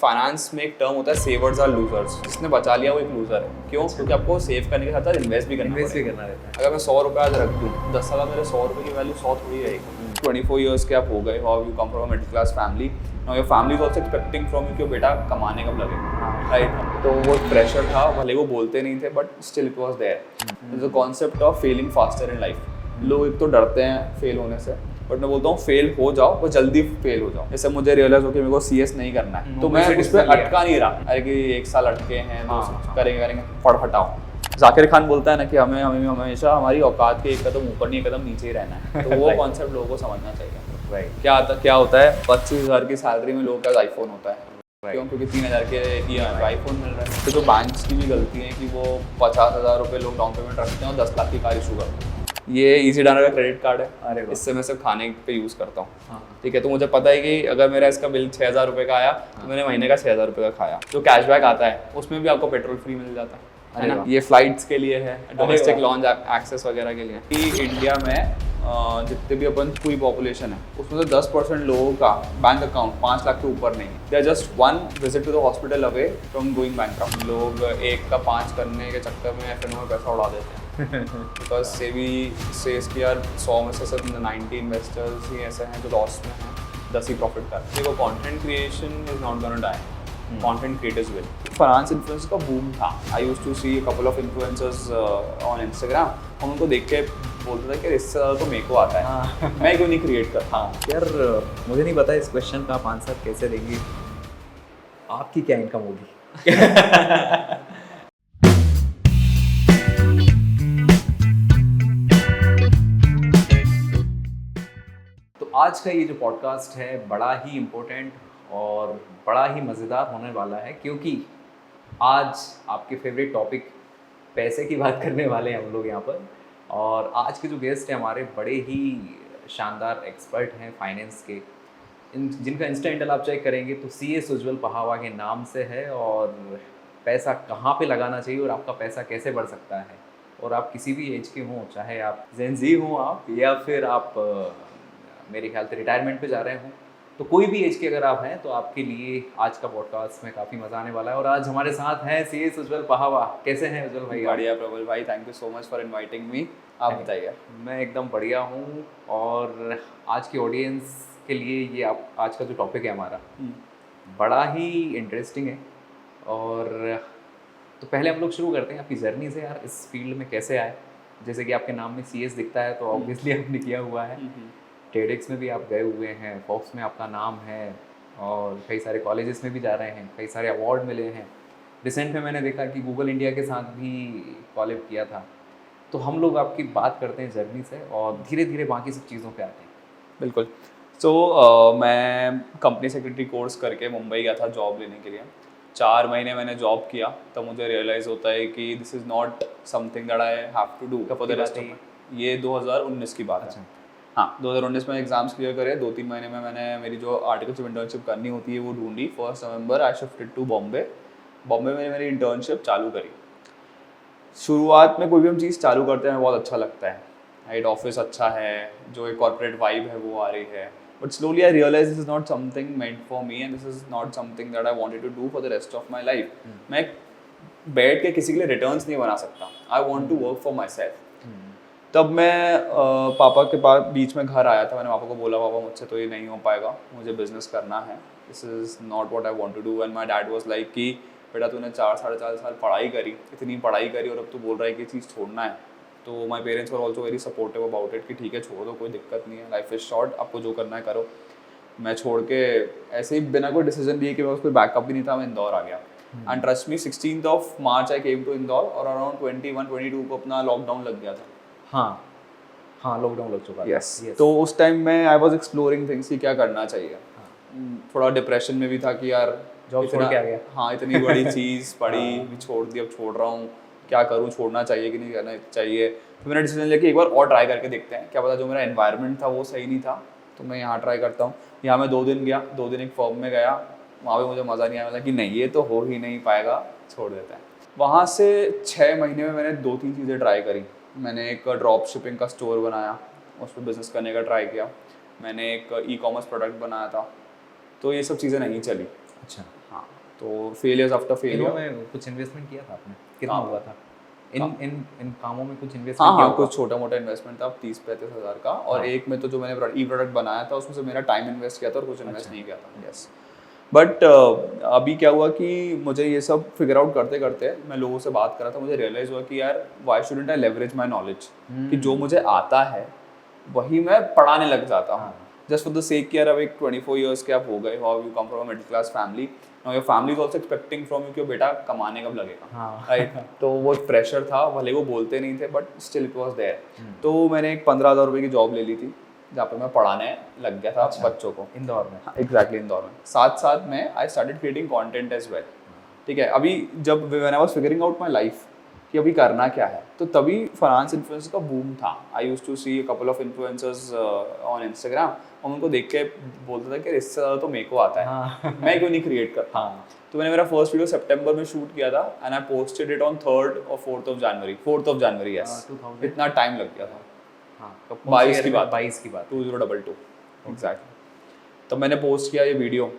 Finance में एक term होता है सेवर्स आर लूजर्स, जिसने बचा लिया वो एक लूजर है। क्यों? क्योंकि आपको सेव करने के साथ साथ इन्वेस्ट भी करना रहता है। अगर मैं 100 रुपये आज रख दूँ, 10 साल मेरे 100 रुपये की वैल्यू 100 थोड़ी रहेगी। 24 ईयर्स के आप हो गए और you come from middle class family, now your family is also expecting from you कि बेटा कमाने कब लगेगा, राइट? तो वो प्रेशर था, भले वो बोलते नहीं थे but still it was there. The concept of failing faster in life. लोग एक तो डरते हैं फेल होने से, बट मैं बोलता हूँ फेल हो जाओ, वो जल्दी फेल हो जाओ। जैसे मुझे रियलाइज हो कि मेरे को CS नहीं करना है, तो मैं उस पर अटका नहीं रहा। अरे कि 1 साल अटके हैं, करेंगे फट हटाओ। जाकिर खान बोलता है ना कि हमें हमेशा हमारी औकात के एक कदम ऊपर नहीं एक कदम नीचे ही रहना है। तो वो कॉन्सेप्ट लोगों को समझना चाहिए। क्या होता है 25,000 की सैलरी में लोगों का आईफोन होता है। क्यों? क्योंकि 3,000 के आईफोन मिल रहा है। तो जो बैंक्स की भी गलती है कि वो 50,000 रुपये लोग डाउन पेमेंट रखते हैं और 10 लाख की कार इशू करते हैं। ये इजी डायनर का क्रेडिट कार्ड है। अरे इससे मैं सिर्फ खाने पे यूज़ करता हूँ। ठीक है, तो मुझे पता है कि अगर मेरा इसका बिल 6,000 रुपये का आया तो मैंने महीने का 6,000 रुपये का खाया। जो कैशबैक आता है उसमें भी आपको पेट्रोल फ्री मिल जाता है ना। ये फ्लाइट्स के लिए है, डोमेस्टिक लॉन्च एक्सेस वगैरह के लिए। कि इंडिया में जितने भी अपन पूरी पॉपुलेशन है उसमें से 10% लोगों का बैंक अकाउंट 5 लाख के ऊपर नहीं है। They are just 1 visit to the hospital away from going bankrupt. लोग 1 का 5 करने के चक्कर में FNO में पैसा उड़ा देते हैं। बिकॉज सेबी सेज कि यार 100 में से सिर्फ 90 इन्वेस्टर्स ही ऐसे हैं जो लॉस में हैं, 10 ही प्रॉफिट कर रहे हैं। वो content creation is not gonna die, content creators will. Finance influence का बूम था। I used to see couple of influencers on Instagram. हम उनको देख के बोलते थे कि इससे ज़्यादा तो मेरे को आता है। मैं क्यों नहीं क्रिएट करता? यार मुझे नहीं पता इस क्वेश्चन का आप आंसर कैसे देंगे। आपकी क्या इनकम होगी? आज का ये जो पॉडकास्ट है बड़ा ही इम्पोर्टेंट और बड़ा ही मज़ेदार होने वाला है, क्योंकि आज आपके फेवरेट टॉपिक पैसे की बात करने वाले हैं हम लोग यहाँ पर। और आज के जो गेस्ट हैं हमारे बड़े ही शानदार एक्सपर्ट हैं फाइनेंस के, जिनका इंस्टा हैंडल आप चेक करेंगे तो CS उज्ज्वल पहावा के नाम से है। और पैसा कहाँ पे लगाना चाहिए और आपका पैसा कैसे बढ़ सकता है, और आप किसी भी एज के हों, चाहे आप जेन ज़ी हों आप, या फिर आप मेरे ख्याल से रिटायरमेंट पे जा रहे हों, तो कोई भी एज के अगर आप हैं तो आपके लिए आज का पॉडकास्ट में काफ़ी मज़ा आने वाला है। और आज हमारे साथ हैं CS उज्ज्वल पहावा। कैसे हैं उज्ज्वल भाई? बढ़िया प्रबल भाई, thank you so much for inviting me. आप बताइए। मैं एकदम बढ़िया हूँ। और आज की ऑडियंस के लिए ये आप आज का जो टॉपिक है हमारा बड़ा ही इंटरेस्टिंग है। और तो पहले हम लोग शुरू करते हैं आपकी जर्नी से। यार इस फील्ड में कैसे आए? जैसे कि आपके नाम में CS दिखता है तो ऑब्वियसली आपने किया हुआ है। TEDx में भी आप गए हुए हैं, फॉक्स में आपका नाम है, और कई सारे कॉलेजेस में भी जा रहे हैं, कई सारे अवार्ड मिले हैं। रिसेंट में मैंने देखा कि गूगल इंडिया के साथ भी कॉलेब किया था। तो हम लोग आपकी बात करते हैं जर्नी से और धीरे धीरे बाकी सब चीज़ों पे आते हैं। बिल्कुल। तो मैं कंपनी सेक्रेटरी कोर्स करके मुंबई गया था जॉब लेने के लिए। 4 महीने मैंने जॉब किया, तब मुझे रियलाइज़ होता है कि this is not something that I have to do for the rest of. ये 2019 की बात है। हाँ, 2019 में एग्जाम्स क्लियर करे। 2-3 महीने में मैंने मेरी जो आर्टिकल्स ऑफ इंटर्नशिप करनी होती है वो ढूंढी। 1 नवंबर आई शिफ्टेड टू बॉम्बे में मेरी इंटर्नशिप चालू करी। शुरुआत में कोई भी हम चीज़ चालू करते हैं बहुत अच्छा लगता है, राइट? ऑफिस अच्छा है, जो एक कॉर्पोरेट वाइब है वो आ रही है, but slowly I realise this is not something meant for me and this is not something that I wanted to do for the rest of my life. मैं बैठ के किसी के लिए रिटर्न्स नहीं बना सकता। I want to work for myself. तब मैं पापा के पास बीच में घर आया था। मैंने पापा को बोला, पापा मुझसे तो ये नहीं हो पाएगा, मुझे बिजनेस करना है, this is not what I want to do. And my dad was like कि बेटा तूने 4-4.5 साल पढ़ाई करी, इतनी पढ़ाई करी और अब तू बोल रहा है कि चीज़ छोड़ना है। तो my parents were also very supportive about it कि ठीक है छोड़ दो, कोई दिक्कत नहीं है, लाइफ इज़ शॉर्ट, आपको जो करना है करो। मैं छोड़ के ऐसे ही बिना कोई डिसीजन लिए कि मेरे पास कोई बैकअप भी नहीं था, मैं इंदौर आ गया। And trust me 16 March I came to Indore और अराउंड 21-22 को अपना लॉकडाउन लग गया था। हाँ, लॉकडाउन लग चुका था। Yes. तो उस टाइम में आई वाज एक्सप्लोरिंग थिंग्स कि क्या करना चाहिए। थोड़ा डिप्रेशन में भी था कि यार जॉब छोड़ के आ गया। हाँ, इतनी बड़ी चीज़ पढ़ी भी छोड़ दी, अब छोड़ रहा हूँ, क्या करूँ, छोड़ना चाहिए कि नहीं करना चाहिए। तो मैंने डिसीजन लिया कि एक बार और ट्राई करके देखते हैं, क्या पता जो मेरा एनवायरनमेंट था वो सही नहीं था, तो मैं यहाँ ट्राई करता हूँ। यहाँ मैं 2 दिन गया, 2 दिन एक फर्म में गया, वहाँ पे मुझे मज़ा नहीं आया, मतलब कि नहीं ये तो हो ही नहीं पाएगा, छोड़ देता है। वहाँ से 6 महीने में मैंने 2-3 चीज़ें ट्राई करी। मैंने एक ड्रॉप शिपिंग का स्टोर बनाया, उस पर बिज़नेस करने का ट्राई किया। मैंने एक ई-कॉमर्स प्रोडक्ट बनाया था, तो ये सब चीज़ें नहीं चली। अच्छा। हाँ, तो फेलियर्स आफ्टर फेलियर। में कुछ इन्वेस्टमेंट किया था आपने, कितना हुआ था इन इन इन कामों में? कुछ इन्वेस्टमेंट हाँ किया हाँ, होगा? कुछ छोटा मोटा इन्वेस्टमेंट था 30-35 हज़ार का, और हाँ। एक में तो जो मैंने ई प्रोडक्ट बनाया था उसमें से मेरा टाइम इन्वेस्ट किया था और कुछ इन्वेस्ट अच्छा। नहीं किया था। यस, बट अभी क्या हुआ कि मुझे ये सब फिगर आउट करते करते मैं लोगों से बात कर रहा था, मुझे रियलाइज़ हुआ कि यार why shouldn't I leverage my knowledge, कि जो मुझे आता है वही मैं पढ़ाने लग जाता हूँ, जस्ट फॉर द सेक कि यार अब एक 24 ईयर्स के आप हो गए, how you come from a middle class family, now your family is also expecting from you कि बेटा कमाने कब लगेगा, हाँ। राइट। तो वो प्रेशर था, भले वो बोलते नहीं थे but still it was there. तो मैंने एक 15,000 रुपये की जॉब ले ली थी जहाँ पे मैं पढ़ाने लग गया था बच्चों को। इंदौर में? एग्जैक्टली, इंदौर में। साथ साथ में I started creating content as well. ठीक है, अभी जब when I was figuring out my life कि अभी करना क्या है, तो तभी फाइनेंस इन्फ्लुएंसर का बूम था। I used to see a couple of influencers on Instagram, और उनको देख के बोलता था कि इससे ज़्यादा तो मेरे को आता है। हाँ। मैं क्यों नहीं क्रिएट करता। हाँ। तो मैंने मेरा फर्स्ट वीडियो सितंबर में शूट किया था and I posted it on 3rd और 4th of January. 4th of January, yes. 2000 इतना टाइम लग गया था। हाँ, 22 की बात, 22 की बात, 2022 एग्जैक्टली। तब मैंने पोस्ट किया ये वीडियो,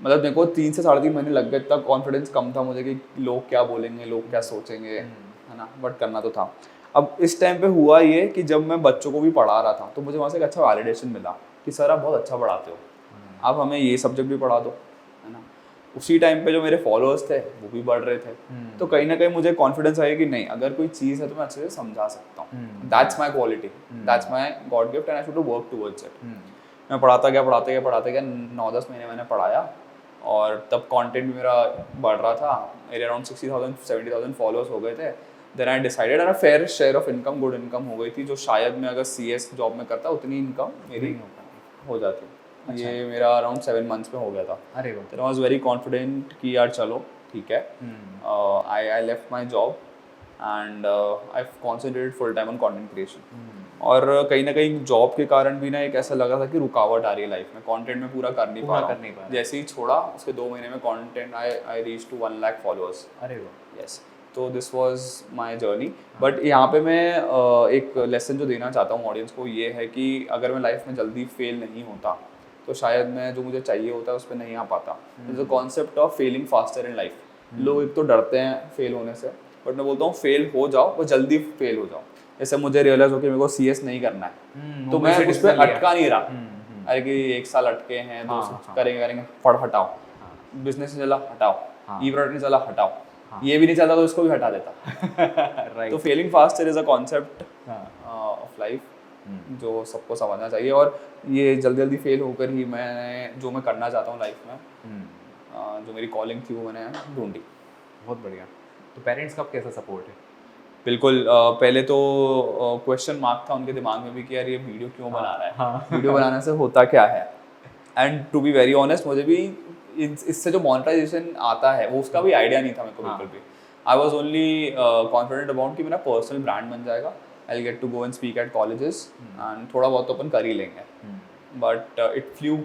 मतलब मेरे को 3 से 3.5 महीने लग गए, इतना कॉन्फिडेंस कम था मुझे कि लोग क्या बोलेंगे, लोग क्या सोचेंगे, है ना, बट करना तो था। अब इस टाइम पे हुआ ये कि जब मैं बच्चों को भी पढ़ा रहा था तो मुझे वहाँ से एक अच्छा वैलिडेशन मिला कि सर आप बहुत अच्छा पढ़ाते हो, आप हमें ये सब्जेक्ट भी पढ़ा दो, है ना। उसी टाइम पे जो मेरे फॉलोअर्स थे वो भी बढ़ रहे थे, तो कहीं ना कहीं मुझे कॉन्फिडेंस आया कि नहीं, अगर कोई चीज़ है तो मैं अच्छे से समझा सकता हूँ। That's my quality, that's my God gift and I should work towards it. मैं पढ़ाता गया 9-10 महीने मैंने पढ़ाया, और तब कंटेंट भी मेरा बढ़ रहा था, मेरे अराउंड 60,000-70,000 फॉलोअर्स हो गए थे। Then I decided, and fair share of income, good income हो गई थी, जो शायद मैं अगर CS जॉब में करता उतनी इनकम मेरी हो जाती। अच्छा। ये मेरा अराउंड 7 मंथ्स में हो गया था। अरे वाह। Then I was very confident कि यार चलो ठीक है। I left my job and I concentrated full time on content creation. और कहीं ना कहीं जॉब के कारण भी ना एक ऐसा लगा था कि रुकावट आ रही है लाइफ में, कंटेंट में पूरा कर नहीं पा रहा। जैसे ही छोड़ा उसके 2 महीने में content I reach to 1 lakh followers. अरे वाह। यस, तो this was my journey. But यहाँ पे मैं एक लेसन जो देना चाहता हूँ ऑडियंस को, ये है कि अगर मैं लाइफ में जल्दी फेल नहीं होता तो शायद मैं जो मुझे चाहिए होता है उस पर नहीं आ पाता। The concept of failing faster in life. लोग एक तो डरते हैं फेल होने से, बट मैं बोलता हूँ फेल हो जाओ, वो जल्दी फेल हो जाओ। जैसे मुझे रियलाइज हो कि मेरे को CS नहीं करना है, तो मैं उस पर अटका नहीं रहा। अरे कि 1 साल अटके हैं, 2 साल करेंगे, पढ़ हटाओ, बिजनेस नहीं चला हटाओ, ई प्रोडक्ट नहीं चला हटाओ, ये भी नहीं चलता तो इसको भी हटा देता। तो failing faster is a concept of life जो सबको समझना चाहिए, और ये जल्दी जल्दी फेल होकर ही मैंने जो मैं करना चाहता हूँ लाइफ में, जो मेरी कॉलिंग थी वो मैंने ढूंढी। बहुत बढ़िया। तो पेरेंट्स का कैसा सपोर्ट है? बिल्कुल, पहले तो क्वेश्चन मार्क था उनके दिमाग में भी कि यार ये वीडियो क्यों बना रहा है, वीडियो बनाने से होता क्या है। And to be very honest, मुझे भी इससे जो मोनेटाइजेशन आता है वो उसका भी आइडिया नहीं था मेरे को बिल्कुल भी। I was only confident about कि मेरा पर्सनल ब्रांड बन जाएगा, I will get to go and speak at colleges and थोड़ा बहुत तो अपन कर ही लेंगे। बट इट फ्लू,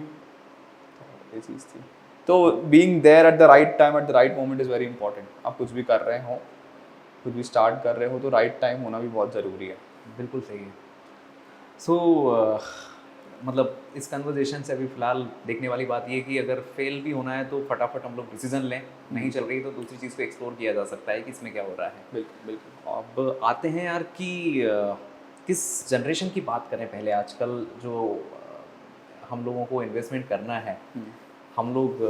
ये चीज़ थी। तो being there at the right time at the right moment is very important. आप कुछ भी कर रहे हो, कुछ भी स्टार्ट कर रहे हो, तो राइट टाइम होना भी बहुत ज़रूरी है। बिल्कुल सही है। सो मतलब इस कन्वर्जेशन से अभी फ़िलहाल देखने वाली बात ये कि अगर फेल भी होना है तो फटाफट हम लोग डिसीजन लें, नहीं चल रही तो दूसरी चीज़ को एक्सप्लोर किया जा सकता है कि इसमें क्या हो रहा है। बिल्कुल बिल्कुल। अब आते हैं यार कि किस जनरेशन की बात करें पहले। आजकल जो हम लोगों को इन्वेस्टमेंट करना है, हम लोग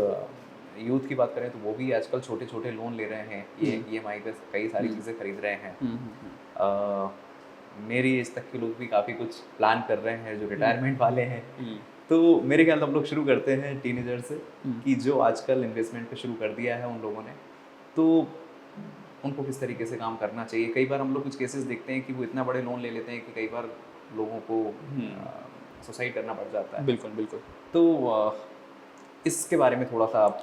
यूथ की बात करें तो वो भी आजकल छोटे छोटे लोन ले रहे हैं, ये EMI पे कई सारी चीज़ें खरीद रहे हैं। मेरी एज तक के लोग भी काफ़ी कुछ प्लान कर रहे हैं जो रिटायरमेंट वाले हैं। तो मेरे ख्याल हम लोग शुरू करते हैं टीनेजर से कि जो आजकल इन्वेस्टमेंट पे शुरू कर दिया है उन लोगों ने, तो उनको किस तरीके से काम करना चाहिए। कई बार हम लोग कुछ केसेस देखते हैं कि वो इतना बड़े लोन ले लेते हैं कि कई बार लोगों को सुसाइड करना पड़ जाता है। बिल्कुल बिल्कुल। तो इसके बारे में थोड़ा सा आप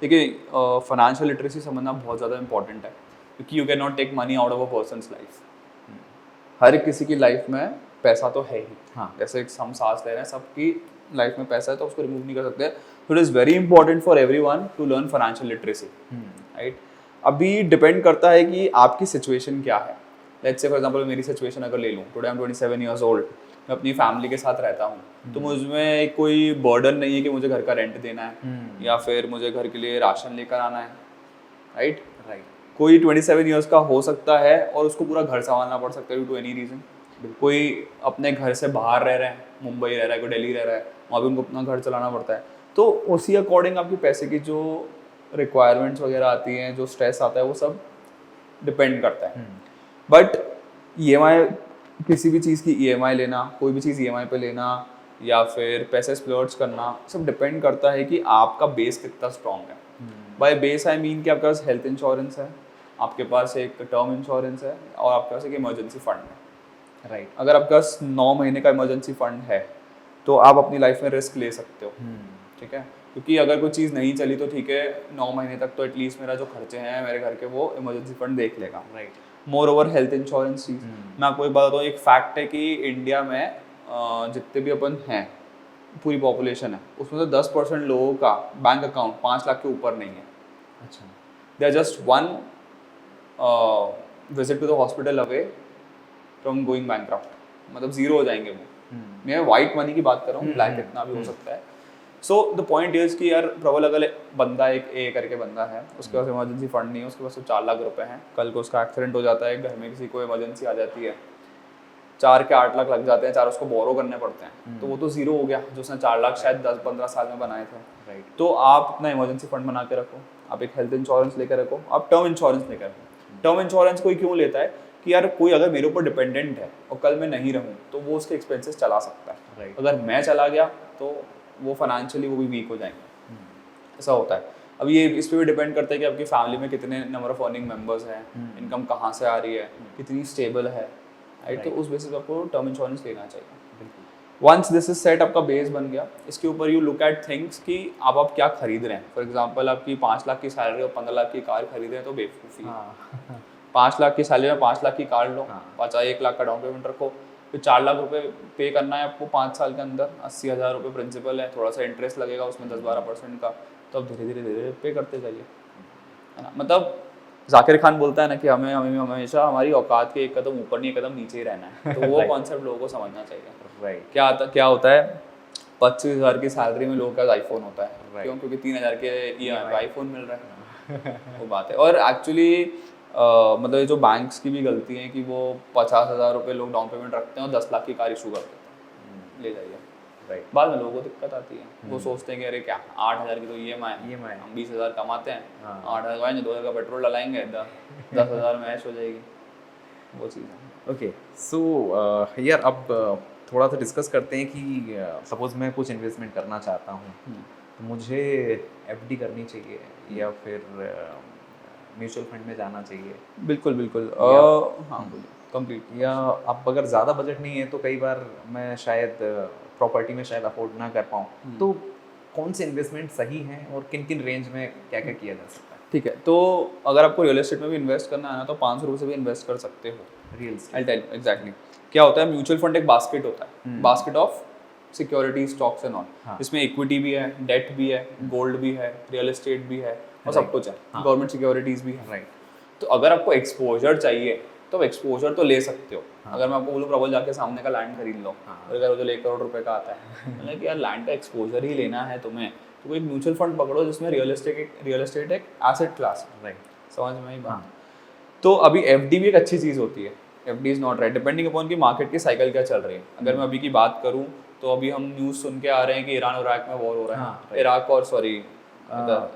देखिए, फाइनेंशियल लिटरेसी समझना बहुत ज़्यादा इंपॉर्टेंट है, क्योंकि you can not take money out of a person's life. हर किसी की लाइफ में पैसा तो है ही। हाँ। जैसे हम सांस ले रहे हैं, सबकी लाइफ में पैसा है, तो उसको रिमूव नहीं कर सकते। तो it is very important for everyone to learn financial literacy, right. अभी डिपेंड करता है कि आपकी सिचुएशन क्या है। लेट्स से फॉर एग्जांपल मेरी सिचुएशन अगर ले लूँ, today I am 27 years old, मैं अपनी फैमिली के साथ रहता हूँ, तो मुझमें कोई बर्डन नहीं है कि मुझे घर का रेंट देना है या फिर मुझे घर के लिए राशन लेकर आना है, राइट। कोई 27 ईयर्स का हो सकता है और उसको पूरा घर संभालना पड़ सकता है ड्यू टू एनी रीज़न। कोई अपने घर से बाहर रह रहा है, मुंबई रह रहा है, कोई दिल्ली रह रहा है, वहाँ भी उनको अपना घर चलाना पड़ता है। तो उसी अकॉर्डिंग आपकी पैसे की जो रिक्वायरमेंट्स वगैरह आती हैं, जो स्ट्रेस आता है, वो सब डिपेंड करता है। बट EMI, किसी भी चीज़ की EMI लेना, कोई भी चीज़ EMI पे लेना या फिर पैसे स्प्लर्ज करना, सब डिपेंड करता है कि आपका बेस कितना स्ट्रॉन्ग है। बाय बेस आई मीन कि आपके पास हेल्थ इंश्योरेंस है, आपके पास एक टर्म इंश्योरेंस है और आपके पास एक इमरजेंसी फंड है, राइट। अगर आपके पास 9 महीने का इमरजेंसी फंड है तो आप अपनी लाइफ में रिस्क ले सकते हो, ठीक है, क्योंकि अगर कोई चीज़ नहीं चली तो ठीक है, 9 महीने तक तो एटलीस्ट मेरा जो खर्चे हैं मेरे घर के वो इमरजेंसी फंड देख लेगा, right. Moreover health insurance चीज़, मैं आपको एक बात बताऊँ, एक फैक्ट है कि इंडिया में जितने भी अपन हैं, पूरी पॉपुलेशन है, उसमें से 10% लोगों का बैंक अकाउंट 5 लाख के ऊपर नहीं है। अच्छा, they are just one visit to the hospital away from going bankrupt, मतलब जीरो हो जाएंगे वो। मैं वाइट मनी की बात कर रहा हूँ, ब्लैक इतना भी हो सकता है। सो द पॉइंट इज कि यार प्रबल अगर बंदा एक ए करके बंदा है, उसके पास इमरजेंसी फंड नहीं है, उसके पास तो 4 लाख रुपए हैं, कल को उसका एक्सीडेंट हो जाता है, घर में किसी को इमरजेंसी आ जाती है, 4 के 8 लाख लग जाते हैं, 4 उसको बोरो करने पड़ते हैं, तो वो तो जीरो हो गया जो उसने 4 लाख शायद 10-15 साल में बनाए थे, राइट। तो आप अपना इमरजेंसी फंड बना के रखो, आप एक हेल्थ इंश्योरेंस लेकर रखो, आप टर्म इंश्योरेंस लेकर रखो। टर्म इंश्योरेंस कोई क्यों लेता है कि यार कोई अगर मेरे ऊपर डिपेंडेंट है और कल मैं नहीं रहूँ तो वो उसके एक्सपेंसेस चला सकता है, राइट। अगर मैं चला गया तो वो फाइनेंशियली वो भी वीक हो जाएंगे, ऐसा होता है। अब ये इस पर भी डिपेंड करता है कि आपकी फैमिली में कितने नंबर ऑफ अर्निंग मेंबर्स हैं, इनकम कहाँ से आ रही है, कितनी स्टेबल है, राइट। तो उस बेसिस पर आपको टर्म इंश्योरेंस लेना चाहिए। वंस दिस इज सेट, आपका बेस बन गया, इसके ऊपर यू लुक एट थिंग्स कि आप क्या खरीद रहे हैं। फॉर एग्जांपल आपकी 5 लाख की सैलरी और 15 लाख की कार खरीद रहे हैं तो बेवकूफ़ी है। 5 लाख की सैलरी में 5 लाख की कार लो, 1 लाख का डाउन पेमेंट रखो, फिर 4 लाख रुपए पे करना है आपको 5 साल के अंदर, 80,000 रुपये प्रिंसिपल है, थोड़ा सा इंटरेस्ट लगेगा उसमें 10-12% का, तो आप धीरे धीरे पे करते जाइए, है ना। मतलब जाकिर खान बोलता है ना कि हमें हमेशा हमारी औकात के एक कदम ऊपर नहीं, एक कदम नीचे ही रहना है, तो वो कॉन्सेप्ट लोगों को समझना चाहिए, राइट। क्या होता है 25,000 की सैलरी में लोगों का आईफोन होता है, क्यों? क्योंकि 3,000 के EMI आईफोन मिल रहा है, वो बात है। और एक्चुअली मतलब ये जो बैंक्स की भी गलती है कि वो 50,000 रुपये लोग डाउन पेमेंट रखते हैं और 10 लाख की कार इशू कर देते हैं, ले जाइए, राइट। बाद में लोगों को दिक्कत आती है, वो सोचते हैं कि अरे क्या 8,000 की तो EMI, हम 20,000 कमाते हैं, 8,000 आएंगे, 2,000 का पेट्रोल डलाएंगे, 10,000 में ऐश हो जाएगी, वो चीज़ है। ओके, सो यार अब थोड़ा सा डिस्कस करते हैं कि सपोज मैं कुछ इन्वेस्टमेंट करना चाहता हूँ, तो मुझे FD करनी चाहिए या फिर म्यूचुअल फंड में जाना चाहिए? बिल्कुल हाँ बोलिए, कंप्लीट। या अब अगर ज़्यादा बजट नहीं है तो कई बार मैं शायद प्रॉपर्टी में शायद अफोर्ड ना कर पाऊँ, तो कौन से इन्वेस्टमेंट सही हैं और किन किन रेंज में क्या क्या किया जा सकता है? ठीक है, तो अगर आपको रियल एस्टेट में भी इन्वेस्ट करना है ना तो 500 रुपये से भी इन्वेस्ट कर सकते हो। Real I tell you exactly क्या होता है। म्यूचुअल फंड एक बास्केट होता है, basket of security, stocks and all. इसमें इक्विटी भी है, डेट भी है, गोल्ड भी है, रियल एस्टेट भी है और सब कुछ है, गवर्नमेंट सिक्योरिटीज भी है, राइट। तो अगर आपको एक्सपोजर चाहिए तो एक्सपोजर तो ले सकते हो। अगर मैं आपको बोलूँ प्रबल जाके सामने का लैंड खरीद लो, अगर वो जो 1 करोड़ रुपए का आता है, मतलब कि यार लैंड का एक्सपोजर ही लेना है तुम्हें, तो कोई म्यूचुअल फंड पकड़ो जिसमें रियल एस्टेट एक एसेट क्लास है, राइट। समझ में आई बात? तो अभी FD भी एक अच्छी चीज़ होती है। FD is not right, depending upon कि मार्केट की साइकिल क्या चल रही है। अगर मैं अभी की बात करूँ तो अभी हम न्यूज़ सुन के आ रहे हैं कि ईरान और इराक में वॉर हो रहा है, इराक और सॉरी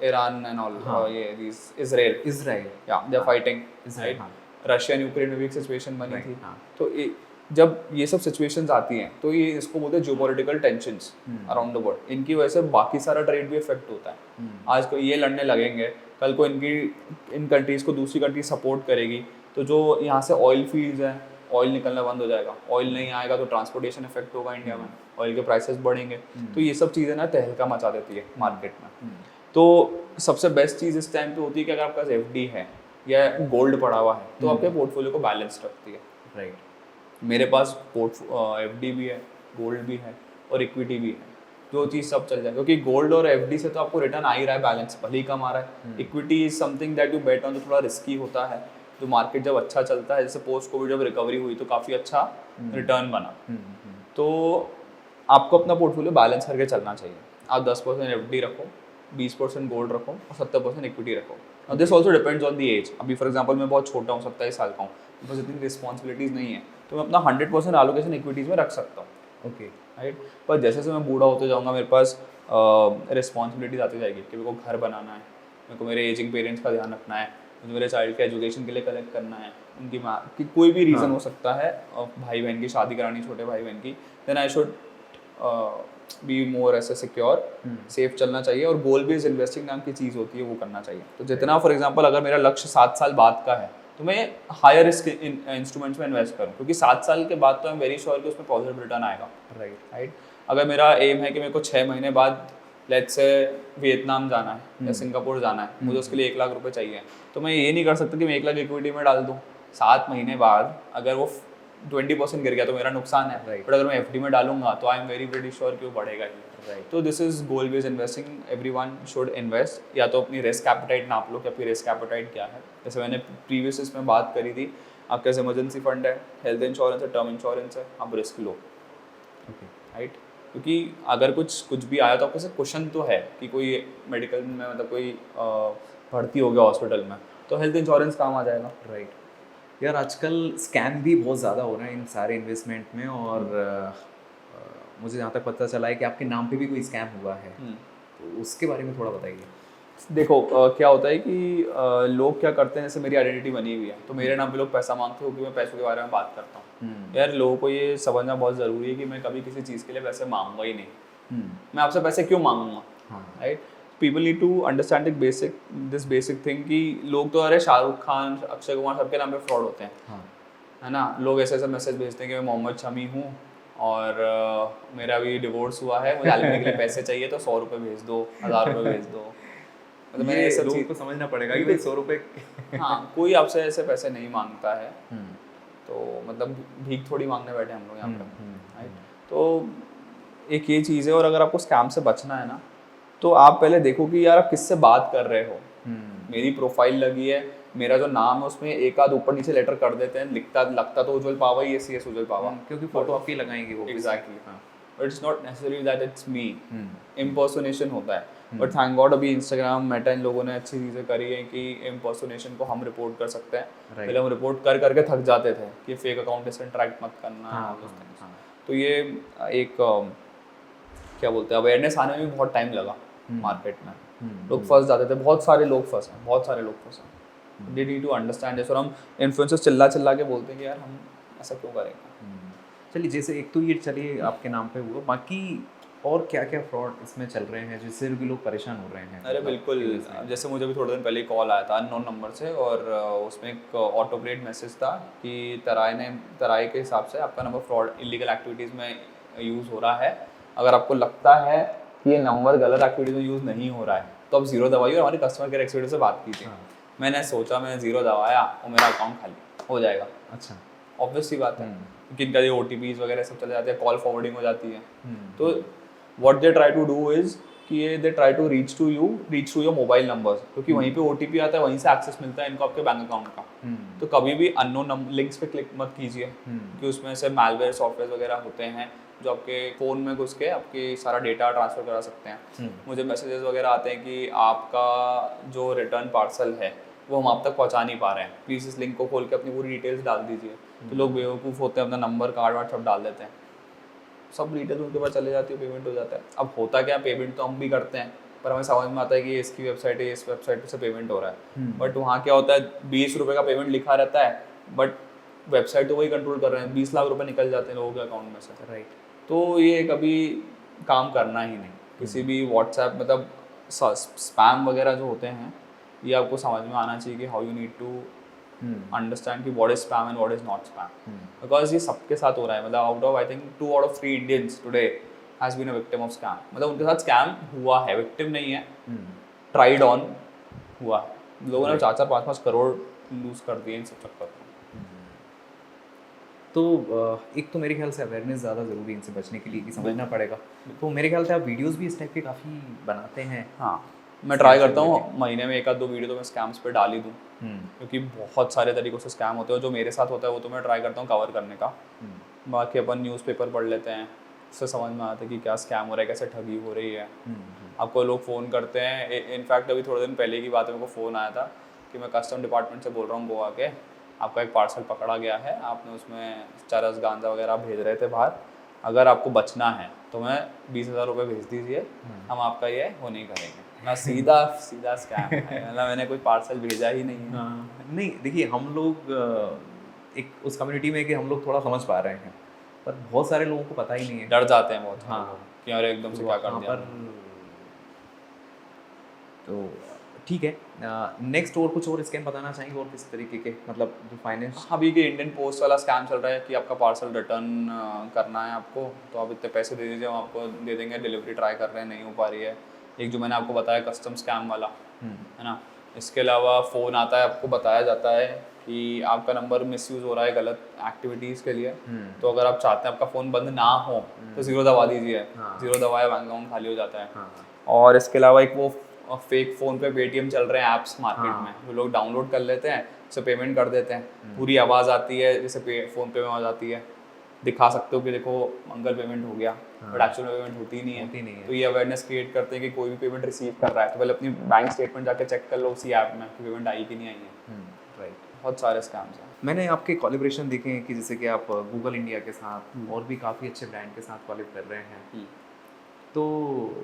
ईरान एंड ऑल, ये इजराइल या they are fighting, right. Russia and Ukraine में भी एक सिचुएशन बनी थी। तो जब ये सब सिचुएशंस आती हैं तो ये इसको बोलते हैं geopolitical tensions around the world. इनकी वजह से बाकी सारा ट्रेड भी इफेक्ट होता है। आज को ये लड़ने लगेंगे, कल को इन कंट्रीज को दूसरी कंट्री सपोर्ट करेगी, तो जो यहाँ से ऑयल फील्ड्स हैं, ऑयल निकलना बंद हो जाएगा। ऑयल नहीं आएगा तो ट्रांसपोर्टेशन इफेक्ट होगा इंडिया में, ऑयल के प्राइसेस बढ़ेंगे। तो ये सब चीज़ें ना तहलका मचा देती है मार्केट में। तो सबसे बेस्ट चीज़ इस टाइम पे होती है कि अगर आपके पास FD है या गोल्ड पड़ा हुआ है तो आपके पोर्टफोलियो को बैलेंस रखती है, राइट। मेरे पास FD भी है, गोल्ड भी है और इक्विटी भी है। जो चीज़ सब चल जाए, क्योंकि गोल्ड और FD से तो आपको रिटर्न आ ही रहा है, बैलेंस भले ही कम आ रहा है। Equity is something that you bet on, जो थोड़ा रिस्की होता है। जो मार्केट जब अच्छा चलता है, जैसे पोस्ट कोविड जब रिकवरी हुई तो काफ़ी अच्छा रिटर्न बना, तो आपको अपना पोर्टफोलियो बैलेंस करके चलना चाहिए। आप 10% एफडी रखो, 20% गोल्ड रखो और 70% इक्विटी रखो। और this also depends on the age. अभी फॉर एग्जांपल मैं बहुत छोटा हूँ, 27 साल का हूँ, मेरे पास इतनी रिस्पॉन्सिबिलिटीज़ नहीं है, तो मैं अपना 100% एलोकेशन इक्विटीज़ में रख सकता हूँ। Okay, right. पर जैसे जैसे मैं बूढ़ा होते जाऊँगा, मेरे पास रिस्पॉन्सिबिलिटीज़ आती जाएगी कि मेरे को घर बनाना है, मेरे को मेरे एजिंग पेरेंट्स का ध्यान रखना है, मुझे मेरे चाइल्ड के एजुकेशन के लिए कलेक्ट करना है, उनकी माँ की कोई भी रीज़न हो सकता है, भाई बहन की शादी करानी, छोटे भाई बहन की, then I should be more ऐसे सिक्योर, सेफ चलना चाहिए। और गोल बेस्ड इन्वेस्टिंग नाम की चीज़ होती है, वो करना चाहिए। तो जितना फॉर एग्जांपल अगर मेरा लक्ष्य 7 साल बाद का है, तो मैं हायर रिस्क इंस्ट्रूमेंट्स में इन्वेस्ट करूँ, क्योंकि 7 साल के बाद तो आई एम वेरी श्योर कि उसमें पॉजिटिव रिटर्न आएगा। राइट। अगर मेरा एम है कि मेरे को 6 महीने बाद लेट्स से वियतनाम जाना है या सिंगापुर जाना है, मुझे उसके लिए 1 लाख रुपए चाहिए, तो मैं ये नहीं कर सकता कि मैं 1 लाख इक्विटी में डाल दूँ। 7 महीने बाद अगर वो 20% गिर गया तो मेरा नुकसान है, बट अगर मैं एफडी में डालूंगा तो आई एम वेरी वेरी श्योर कि वो बढ़ेगा ही। तो this is goal based investing, everyone should invest. या तो अपनी रिस्क एपेटाइट नाप लो कि आपकी रिस्क एपेटाइट क्या है। जैसे मैंने प्रीवियस इसमें बात करी थी, आपके पास इमरजेंसी फंड है, हेल्थ इंश्योरेंस है, टर्म इंश्योरेंस है, आप रिस्क लो। राइट। क्योंकि अगर कुछ भी आया तो आपके साथ क्वेश्चन तो है कि कोई मेडिकल में मतलब कोई भर्ती हो गया हॉस्पिटल में, तो हेल्थ इंश्योरेंस काम आ जाएगा। राइट। यार आजकल स्कैम भी बहुत ज़्यादा हो रहे हैं इन सारे इन्वेस्टमेंट में, और मुझे जहाँ तक पता चला है कि आपके नाम पे भी कोई स्कैम हुआ है, तो उसके बारे में थोड़ा बताइए। देखो क्या होता है कि लोग क्या करते हैं, जैसे मेरी आइडेंटिटी बनी हुई है तो मेरे नाम पे लोग पैसा मांगते हो क्योंकि मैं पैसों के बारे में बात करता हूँ। यार लोगों को ये समझना बहुत ज़रूरी है कि मैं कभी किसी चीज़ के लिए पैसे मांगूंगा ही नहीं। मैं आपसे पैसे क्यों मांगूंगा? Right. People need to understand this basic thing कि लोग तो अरे शाहरुख खान, अक्षय कुमार, सबके नाम पे फ्रॉड होते हैं, है ना। लोग ऐसे ऐसे मैसेज भेजते हैं कि मैं मोहम्मद शमी हूँ और मेरा अभी डिवोर्स हुआ है, मुझे एलिमनी के लिए पैसे चाहिए, तो 100 रुपये भेज दो, 1000 रुपये भेज दो। मतलब मैंने सब लोगों को समझना पड़ेगा कि भाई 100 रुपये हाँ, कोई आपसे ऐसे पैसे नहीं मांगता है, तो मतलब भीख थोड़ी मांगने बैठे हम लोग यहाँ पे। राइट। तो एक ये चीज़ है। और अगर आपको स्कैम से बचना है ना, तो आप पहले देखो कि यार आप किससे बात कर रहे हो। मेरी प्रोफाइल लगी है, मेरा जो नाम है उसमें एक आध ऊपर नीचे लेटर कर देते हैं, लगता तो उज्जवल पावा ही है, CS उज्जवल पावा, क्योंकि फोटो आपकी लगाएंगे वो। एग्जैक्टली। हाँ, but it's not necessary that it's me. Impersonation होता है, बट थैंक गॉड अभी इंस्टाग्राम, मेटा, इन लोगों ने अच्छी चीज़ें करी है कि इम्पर्सोनेशन को हम रिपोर्ट कर सकते हैं। पहले हम रिपोर्ट कर करके थक जाते थे कि फेक अकाउंट से इंटरेक्ट मत करना। तो ये एक क्या बोलते हैं, अवेयरनेस आने में भी बहुत टाइम लगा मार्केट में। लोग फंस जाते थे, बहुत सारे लोग फंसे। They need to understand this. और हम इन्फ्लुएंसर्स चिल्ला के बोलते हैं कि यार हम ऐसा क्यों करेंगे। चलिए, जैसे एक तो ये चलिए आपके नाम पे हुआ, बाकी और क्या क्या फ्रॉड इसमें चल रहे हैं जिससे भी लोग परेशान हो रहे हैं? अरे बिल्कुल, जैसे मुझे भी थोड़े दिन पहले कॉल आया था अननोन नंबर से, और उसमें एक ऑटो प्लेट मैसेज था कि तराई के हिसाब से आपका नंबर फ्रॉड इलीगल एक्टिविटीज़ में यूज़ हो रहा है। अगर आपको लगता है कि ये नंबर गलत एक्टिविटीज़ में यूज़ नहीं हो रहा है तो आप 0 दबाइए और हमारी कस्टमर केयर एक्सपर्ट से बात कीजिए। मैंने सोचा, मैंने 0 दबाया और मेरा अकाउंट खाली हो जाएगा। अच्छा, ऑब्वियस सी बात है, क्योंकि इनका ये OTPs वगैरह सब चले जाते हैं, कॉल फॉरवर्डिंग हो जाती है। तो what they try to do is कि ये they try to reach to your mobile numbers, क्योंकि वहीं पे OTP आता है, वहीं से एक्सेस मिलता है इनको आपके बैंक अकाउंट का। तो कभी भी अननोन लिंक्स पे क्लिक मत कीजिए, कि उसमें से मैलवेयर सॉफ्टवेयर वगैरह होते हैं जो आपके फ़ोन में घुस के आपके सारा डेटा ट्रांसफ़र करा सकते हैं। मुझे मैसेजेस वगैरह आते हैं कि आपका जो रिटर्न पार्सल है वो हम आप तक पहुंचा नहीं पा रहे हैं, प्लीज़ इस लिंक को खोल के अपनी पूरी डिटेल्स डाल दीजिए। तो लोग बेवकूफ़ होते हैं, अपना नंबर, कार्ड वार्ड सब डाल देते हैं, सब डिटेल्स उनके पास चले जाती है, पेमेंट हो जाता है। अब होता क्या, पेमेंट तो हम भी करते हैं, पर हमें समझ में आता है कि इसकी वेबसाइट है, इस वेबसाइट से पेमेंट हो रहा है, बट वहाँ क्या होता है 20 रुपये का पेमेंट लिखा रहता है, बट वेबसाइट तो वही कंट्रोल कर रहे हैं, 20 लाख रुपये निकल जाते हैं लोगों के अकाउंट में से। राइट। तो ये कभी काम करना ही नहीं। किसी भी व्हाट्सएप मतलब स्पैम वगैरह जो होते हैं, ये आपको समझ में आना चाहिए कि how you need to understand कि what is spam and what is not spam, because ये सबके साथ हो रहा है। मतलब out of I think 2 out of 3 Indians today has been a victim of scam. मतलब उनके साथ स्कैम हुआ है, विक्टिम नहीं है, ट्राइड ऑन हुआ है। लोगों ने 4-4, 5-5 करोड़ लूज कर दिए इन सब चक्कर में। तो एक तो मेरे ख्याल से अवेयरनेस ज़्यादा ज़रूरी है इनसे बचने के लिए, कि समझना पड़ेगा। तो मेरे ख्याल से आप वीडियोस भी इस टाइप के काफ़ी बनाते हैं। हाँ, मैं ट्राई करता हूँ महीने में 1-2 वीडियो तो मैं स्कैम्स पे डाल ही दूँ, क्योंकि बहुत सारे तरीक़ों से स्कैम होते हैं। जो मेरे साथ होता है वो तो मैं ट्राई करता हूँ कवर करने का, बाकी अपन न्यूज़पेपर पढ़ लेते हैं, उससे समझ में आता है कि क्या स्कैम हो रहा है, कैसे ठगी हो रही है। आपको लोग फ़ोन करते हैं, इनफैक्ट अभी थोड़े दिन पहले की बात है, मेरे को फ़ोन आया था कि मैं कस्टम डिपार्टमेंट से बोल रहा हूँ गोवा के, आपका एक पार्सल पकड़ा गया है, आपने उसमें चरस गांजा वगैरह भेज रहे थे बाहर, अगर आपको बचना है तो मैं 20,000 रुपये भेज दीजिए, हम आपका ये वो नहीं करेंगे। ना सीधा सीधा स्कैम है, मतलब मैंने कोई पार्सल भेजा ही नहीं है। नहीं देखिए, हम लोग एक उस कम्युनिटी में कि हम लोग थोड़ा समझ पा रहे हैं, पर बहुत सारे लोगों को पता ही नहीं है। डर जाते हैं बहुत। हाँ, कि अरे एकदम से क्या कर वहाँ दिया। पर तो ठीक है। नेक्स्ट और कुछ और स्कैम बताना चाहेंगे, और किस तरीके के, मतलब जो फाइनेंस? अभी के इंडियन पोस्ट वाला स्कैम चल रहा है कि आपका पार्सल रिटर्न करना है आपको, तो आप इतने पैसे दे दीजिए, हम आपको दे देंगे। डिलीवरी ट्राई कर रहे हैं, नहीं हो पा रही है। एक जो मैंने आपको बताया कस्टम स्कैम वाला, है ना। इसके अलावा फ़ोन आता है, आपको बताया जाता है कि आपका नंबर मिसयूज़ हो रहा है गलत एक्टिविटीज़ के लिए, तो अगर आप चाहते हैं आपका फ़ोन बंद ना हो तो 0 दबा दीजिए। 0 दबाया बैंक अकाउंट खाली हो जाता है। और इसके अलावा एक वो फेक फ़ोन पे पेटीएम चल रहे हैं ऐप्स मार्केट में, वो लोग डाउनलोड कर लेते हैं, उससे पेमेंट कर देते हैं, पूरी आवाज़ आती है जैसे फ़ोन पे में आवाज़ आती है, दिखा सकते हो कि देखो अंकल पेमेंट हो गया, बट एक्चुअल में पेमेंट होती नहीं है। तो ये अवेयरनेस क्रिएट करते हैं कि कोई भी पेमेंट रिसीव कर रहा है तो पहले अपनी बैंक स्टेटमेंट जाके चेक कर लो उसी ऐप में कि पेमेंट आई कि नहीं आई है। राइट। बहुत सारे स्कैम्स हैं। मैंने आपके कोलैबोरेशन देखे हैं कि जैसे कि आप गूगल इंडिया के साथ और भी काफ़ी अच्छे ब्रांड के साथ कोलैब कर रहे हैं, तो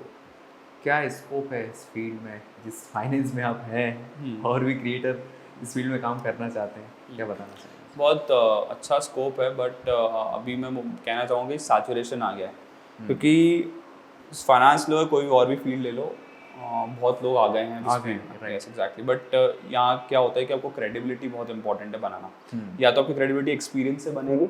क्या स्कोप है इस फील्ड में, जिस फाइनेंस में आप हैं और भी क्रिएटर इस फील्ड में काम करना चाहते हैं, क्या बताना चाहेंगे? बहुत अच्छा स्कोप है, बट अभी मैं कहना चाहूँगी सैचुरेशन आ गया है, क्योंकि फाइनेंस लो कोई और भी फील्ड ले लो, बहुत लोग आ गए हैं इस फील्ड में। Yes exactly. बट यहाँ क्या होता है कि आपको क्रेडिबिलिटी बहुत इंपॉर्टेंट है बनाना। या तो आपकी क्रेडिबिलिटी एक्सपीरियंस से बनेगी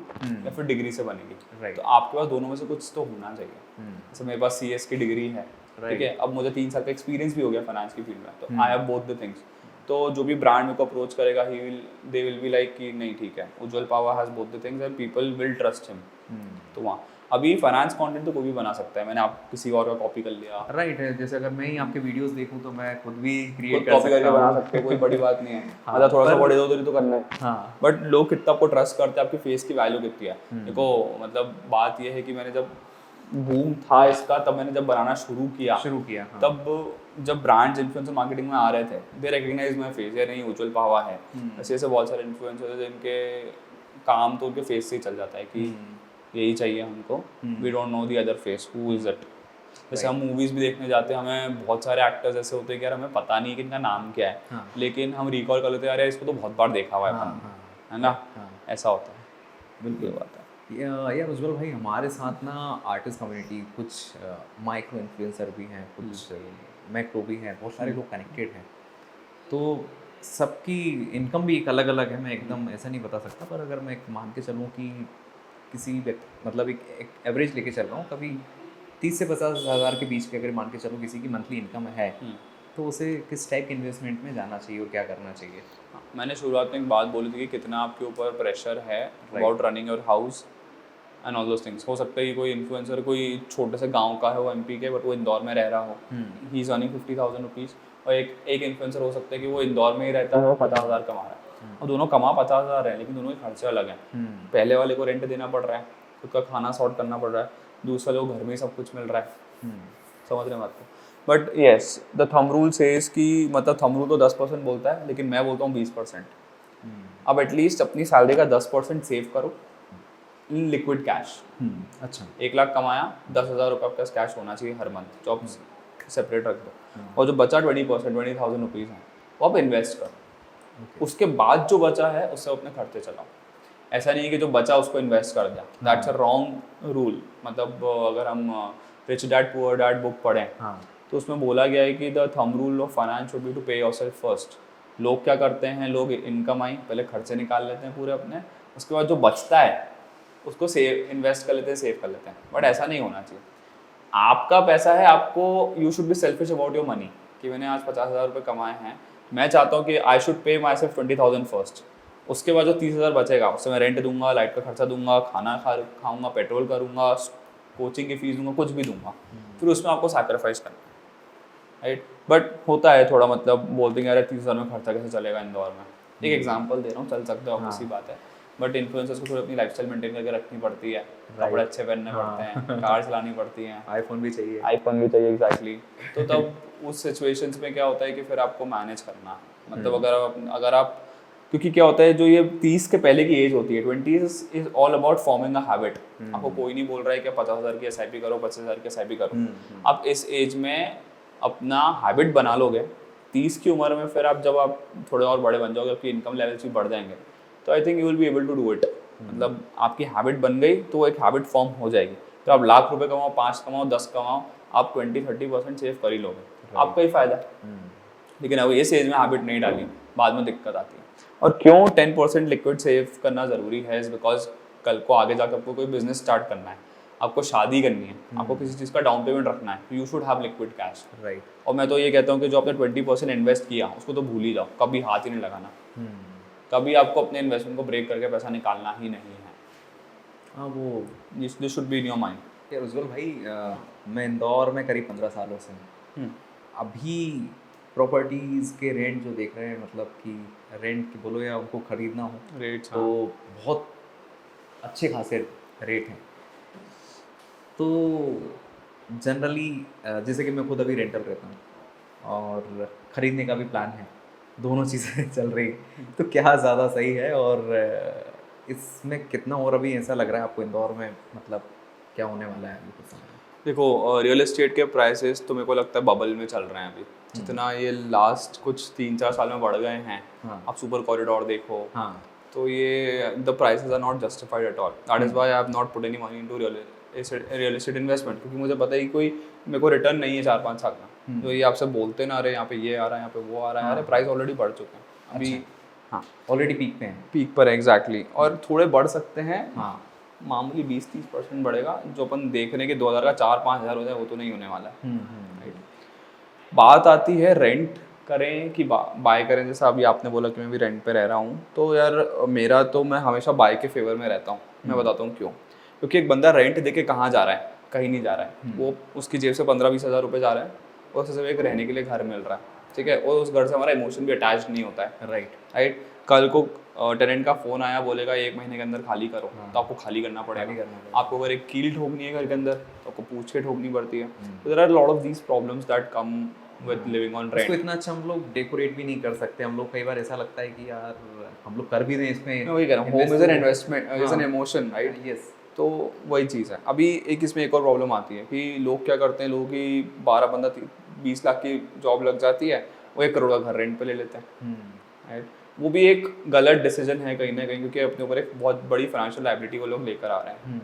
या फिर डिग्री से बनेगी। तो आपके पास दोनों में से कुछ तो होना चाहिए। जैसे मेरे पास CS की डिग्री है, ठीक है, अब मुझे 3 साल का एक्सपीरियंस भी हो गया फाइनेंस की फील्ड में, तो I have both the things. तो जो भी ब्रांड मेरे को अप्रोच करेगा दे विल बी लाइक कि नहीं ठीक है, Ujjwal Pawa has both the things and people will trust him. तो वहाँ अभी फाइनेंस कंटेंट तो कोई भी बना सकता है, मैंने आप किसी और का कॉपी कर लिया। राइट है, जैसे अगर मैं ही आपके वीडियोस देखूं तो मैं खुद भी क्रिएट कर कॉपी करके सकता बना हूं। सकते हो, कोई बड़ी बात नहीं है। मतलब थोड़ा सा बड़े दो तो करना है। हाँ। बट लोग कितना आपको ट्रस्ट करते हैं, आपकी फेस की वैल्यू कितनी है। देखो मतलब बात यह है कि मैंने जब बूम था इसका, तब मैंने जब बनाना शुरू किया हाँ। तब जब ब्रांड्स इन्फ्लुएंसर मार्केटिंग में आ रहे थे, दे रिकग्नाइज माय फेस, या नहीं उज्ज्वल पावा है। ऐसे ऐसे बहुत सारे इन्फ्लुएंसर हैं जिनके काम तो उनके फेस से ही चल जाता है कि यही चाहिए हमको, we don't know the other face, who is it. जैसे हम मूवीज़ भी देखने जाते हैं, हमें बहुत सारे एक्टर्स ऐसे होते हैं कि यार हमें पता नहीं कि इनका नाम क्या है, लेकिन हम रिकॉल कर लेते हैं यार इसको तो बहुत बार देखा हुआ है अपन, है ना। ऐसा होता है, बिल्कुल बात है। यार उज्ज्वल भाई, हमारे साथ ना आर्टिस्ट कम्युनिटी, कुछ माइक्रो इन्फ्लुएंसर भी हैं, कुछ मैक्रो भी हैं, बहुत सारे लोग कनेक्टेड हैं, तो सबकी इनकम भी एक अलग अलग है। मैं एकदम ऐसा नहीं बता सकता, पर अगर मैं मान के चलूँ कि किसी मतलब एक एवरेज लेके चल रहा हूँ, कभी 30 से 50 हज़ार के बीच के अगर मान के चलूँ किसी की मंथली इनकम है, तो उसे किस टाइप के इन्वेस्टमेंट में जाना चाहिए और क्या करना चाहिए? मैंने शुरुआत में एक बात बोली थी कि कितना आपके ऊपर प्रेशर है about running your house and all those things. हो सकता है कि कोई इन्फ्लुएंसर कोई छोटे से गांव का है, वो MP के, बट वो इंदौर में रह रहा हो, ही इज़ अर्निंग 50,000 रुपीज़। और एक इन्फ्लुएंसर हो सकता है कि वो इंदौर में ही रहता है, वो 50,000 कमा रहा है, और दोनों कमा 50,000 है, लेकिन दोनों के खर्चे अलग हैं। पहले वाले को रेंट देना पड़ रहा है, खुद का खाना सॉर्ट करना पड़ रहा है, दूसरा लोग घर में ही सब कुछ मिल रहा है। समझ रहे हैं बात को? But yes, the thumb rule says कि मतलब थंब रूल तो 10% बोलता है, लेकिन मैं बोलता हूँ 20%। अब एटलीस्ट अपनी सैलरी का 10% सेव करो इन लिक्विड कैश। अच्छा, 1 लाख कमाया, 10,000 रुपये आपके पास कैश होना चाहिए हर मंथ, जो आप सेपरेट रख दो। और जो बचा 20%, 20,000 रुपीज़ हैं, वो आप इन्वेस्ट करो। उसके बाद जो बचा है उससे अपने खर्चे चलाओ। ऐसा नहीं है कि जो बचा उसको इन्वेस्ट कर दिया, दैट्स अ रॉन्ग रूल। मतलब अगर हम rich dad poor dad book पढ़ें, तो उसमें बोला गया है कि the thumb rule of finance should be to pay yourself first. लोग क्या करते हैं, लोग इनकम आई पहले खर्चे निकाल लेते हैं पूरे अपने, उसके बाद जो बचता है उसको सेव इन्वेस्ट कर लेते हैं, सेव कर लेते हैं। बट ऐसा नहीं होना चाहिए। आपका पैसा है, आपको you should be selfish about your money, कि मैंने आज 50,000 रुपये कमाए हैं, मैं चाहता हूँ कि I should pay my self 20,000 first. उसके बाद जो 30,000 बचेगा उससे मैं रेंट दूंगा, लाइट का खर्चा दूंगा, खाना खाऊंगा, पेट्रोल करूंगा, कोचिंग की फीस दूंगा, कुछ भी दूंगा। फिर उसमें आपको सैक्रिफाइस करना, राइट। बट होता है थोड़ा, मतलब बोलते हैं यार 30,000 में खर्चा कैसे चलेगा इंदौर में। एक एग्जांपल दे रहा हूँ, चल सकते हो, ऑब्वियसली बात है। बट इन्फ्लुएंसर्स को थोड़ी अपनी लाइफस्टाइल मेंटेन करके रखनी पड़ती है, कपड़े अच्छे पहनने पड़ते हैं, कार चलानी पड़ती हैं, आईफोन भी चाहिए। आईफोन भी चाहिए एग्जैक्टली। तो तब उस सिचुएशंस में क्या होता है कि फिर आपको मैनेज करना है। मतलब अगर आप क्योंकि क्या होता है जो ये 30 के पहले की एज होती है, 20 is all about forming a habit. आपको कोई नहीं बोल रहा है कि 50,000 की एसआईपी करो, 25,000 की एसआईपी करो। आप इस एज में अपना हैबिट बना लोगे, 30 की उम्र में फिर आप जब आप थोड़े और बड़े बन जाओगे, आपकी इनकम लेवल्स भी बढ़ जाएंगे, तो I think you will be able to do it. मतलब आपकी हैबिट बन गई तो वो एक हैबिट फॉर्म हो जाएगी। तो आप लाख रुपए कमाओ, 5 कमाओ, 10 कमाओ, आप 20-30% सेव कर ही लोगे, आपका ही फायदा है। लेकिन अब इस एज में हैबिट नहीं डाली, बाद में दिक्कत आती है। और क्यों 10% लिक्विड सेव करना ज़रूरी है, इज बिकॉज कल को आगे जाकर आपको कोई बिजनेस स्टार्ट करना है, आपको शादी करनी है, आपको किसी चीज़ का डाउन पेमेंट रखना है, तो you should have liquid cash. Right. और मैं तो ये कहता हूँ कि जो आपने 20% इन्वेस्ट किया उसको तो भूल ही जाओ, कभी हाथ ही नहीं लगाना। कभी आपको अपने इन्वेस्टमेंट को ब्रेक करके पैसा निकालना ही नहीं है। हाँ, वो this should be in your mind. यार उज्जवल भाई, मैं इंदौर में करीब 15 सालों से हूँ। अभी प्रॉपर्टीज़ के रेंट जो देख रहे हैं, मतलब कि रेंट की बोलो या उनको ख़रीदना हो, रेट्स तो बहुत अच्छे खासे रेट हैं। तो जनरली जैसे कि मैं खुद अभी रेंटल रहता हूँ और ख़रीदने का भी प्लान है, दोनों चीज़ें चल रही, तो क्या ज़्यादा सही है और इसमें कितना और अभी ऐसा लग रहा है आपको इंदौर में, मतलब क्या होने वाला है अभी कुछ समय में? देखो, रियल एस्टेट के प्राइसेस तो मेरे को लगता है बबल में चल रहे हैं अभी। जितना ये लास्ट कुछ 3-4 साल में बढ़ गए हैं, आप सुपर कॉरिडोर देखो, तो ये the prices are not justified at all. That is why I have not put any money into real estate investment, क्योंकि मुझे पता है कि कोई मेरे को रिटर्न नहीं है 4-5 साल का। तो ये आपसे बोलते ना रहे यहाँ पे ये आ रहा है, यहाँ पे वो आ रहा है, अरे प्राइस ऑलरेडी बढ़ चुके हैं अभी। हाँ, ऑलरेडी पीक पे हैं। पीक पर है एग्जैक्टली, और थोड़े बढ़ सकते हैं। हाँ, मामूली 20-30% बढ़ेगा। जो अपन देख रहे हैं कि 2000 का 4-5 हज़ार हो जाए, वो तो नहीं होने वाला है। राइट। बात आती है रेंट करें कि बाय करें। जैसा अभी आपने बोला कि मैं भी रेंट पे रह रहा हूँ, तो यार मेरा तो मैं हमेशा बाय के फेवर में रहता हूँ। मैं बताता हूँ क्यों। क्योंकि एक बंदा रेंट दे के कहाँ जा रहा है, कहीं नहीं जा रहा है। वो उसकी जेब से 15-20 हज़ार रुपये जा रहा है, और उससे सिर्फ एक रहने के लिए घर मिल रहा है, ठीक है। और उस घर से हमारा इमोशन भी अटैच नहीं होता है। राइट। कल को टेनेंट का फोन आया, बोलेगा 1 महीने के अंदर खाली करो, तो आपको खाली करना पड़ेगा। आपको अगर एक कील ठोकनी है घर के अंदर, तो आपको पूछ के ठोकनी पड़ती है। तो there are lot of these problems that come with living on rent. इसको इतना अच्छा हम लोग डेकोरेट भी नहीं कर सकते। हम लोग कई बार ऐसा लगता है कि यार हम लोग कर भी दें इसमें। मैं वही कह रहा हूँ, home is an investment, is an emotion, right. Yes. तो वही चीज़ है। अभी एक इसमें एक और प्रॉब्लम आती है कि लोग क्या करते हैं, लोगों की 12 बंदा 20 लाख की जॉब लग जाती है, वो 1 करोड़ का घर रेंट पे ले लेते हैं। राइट। वो भी एक गलत डिसीजन है कहीं ना कहीं, क्योंकि अपने ऊपर एक बहुत बड़ी फाइनेंशियल लायबिलिटी वो लोग लेकर आ रहे हैं।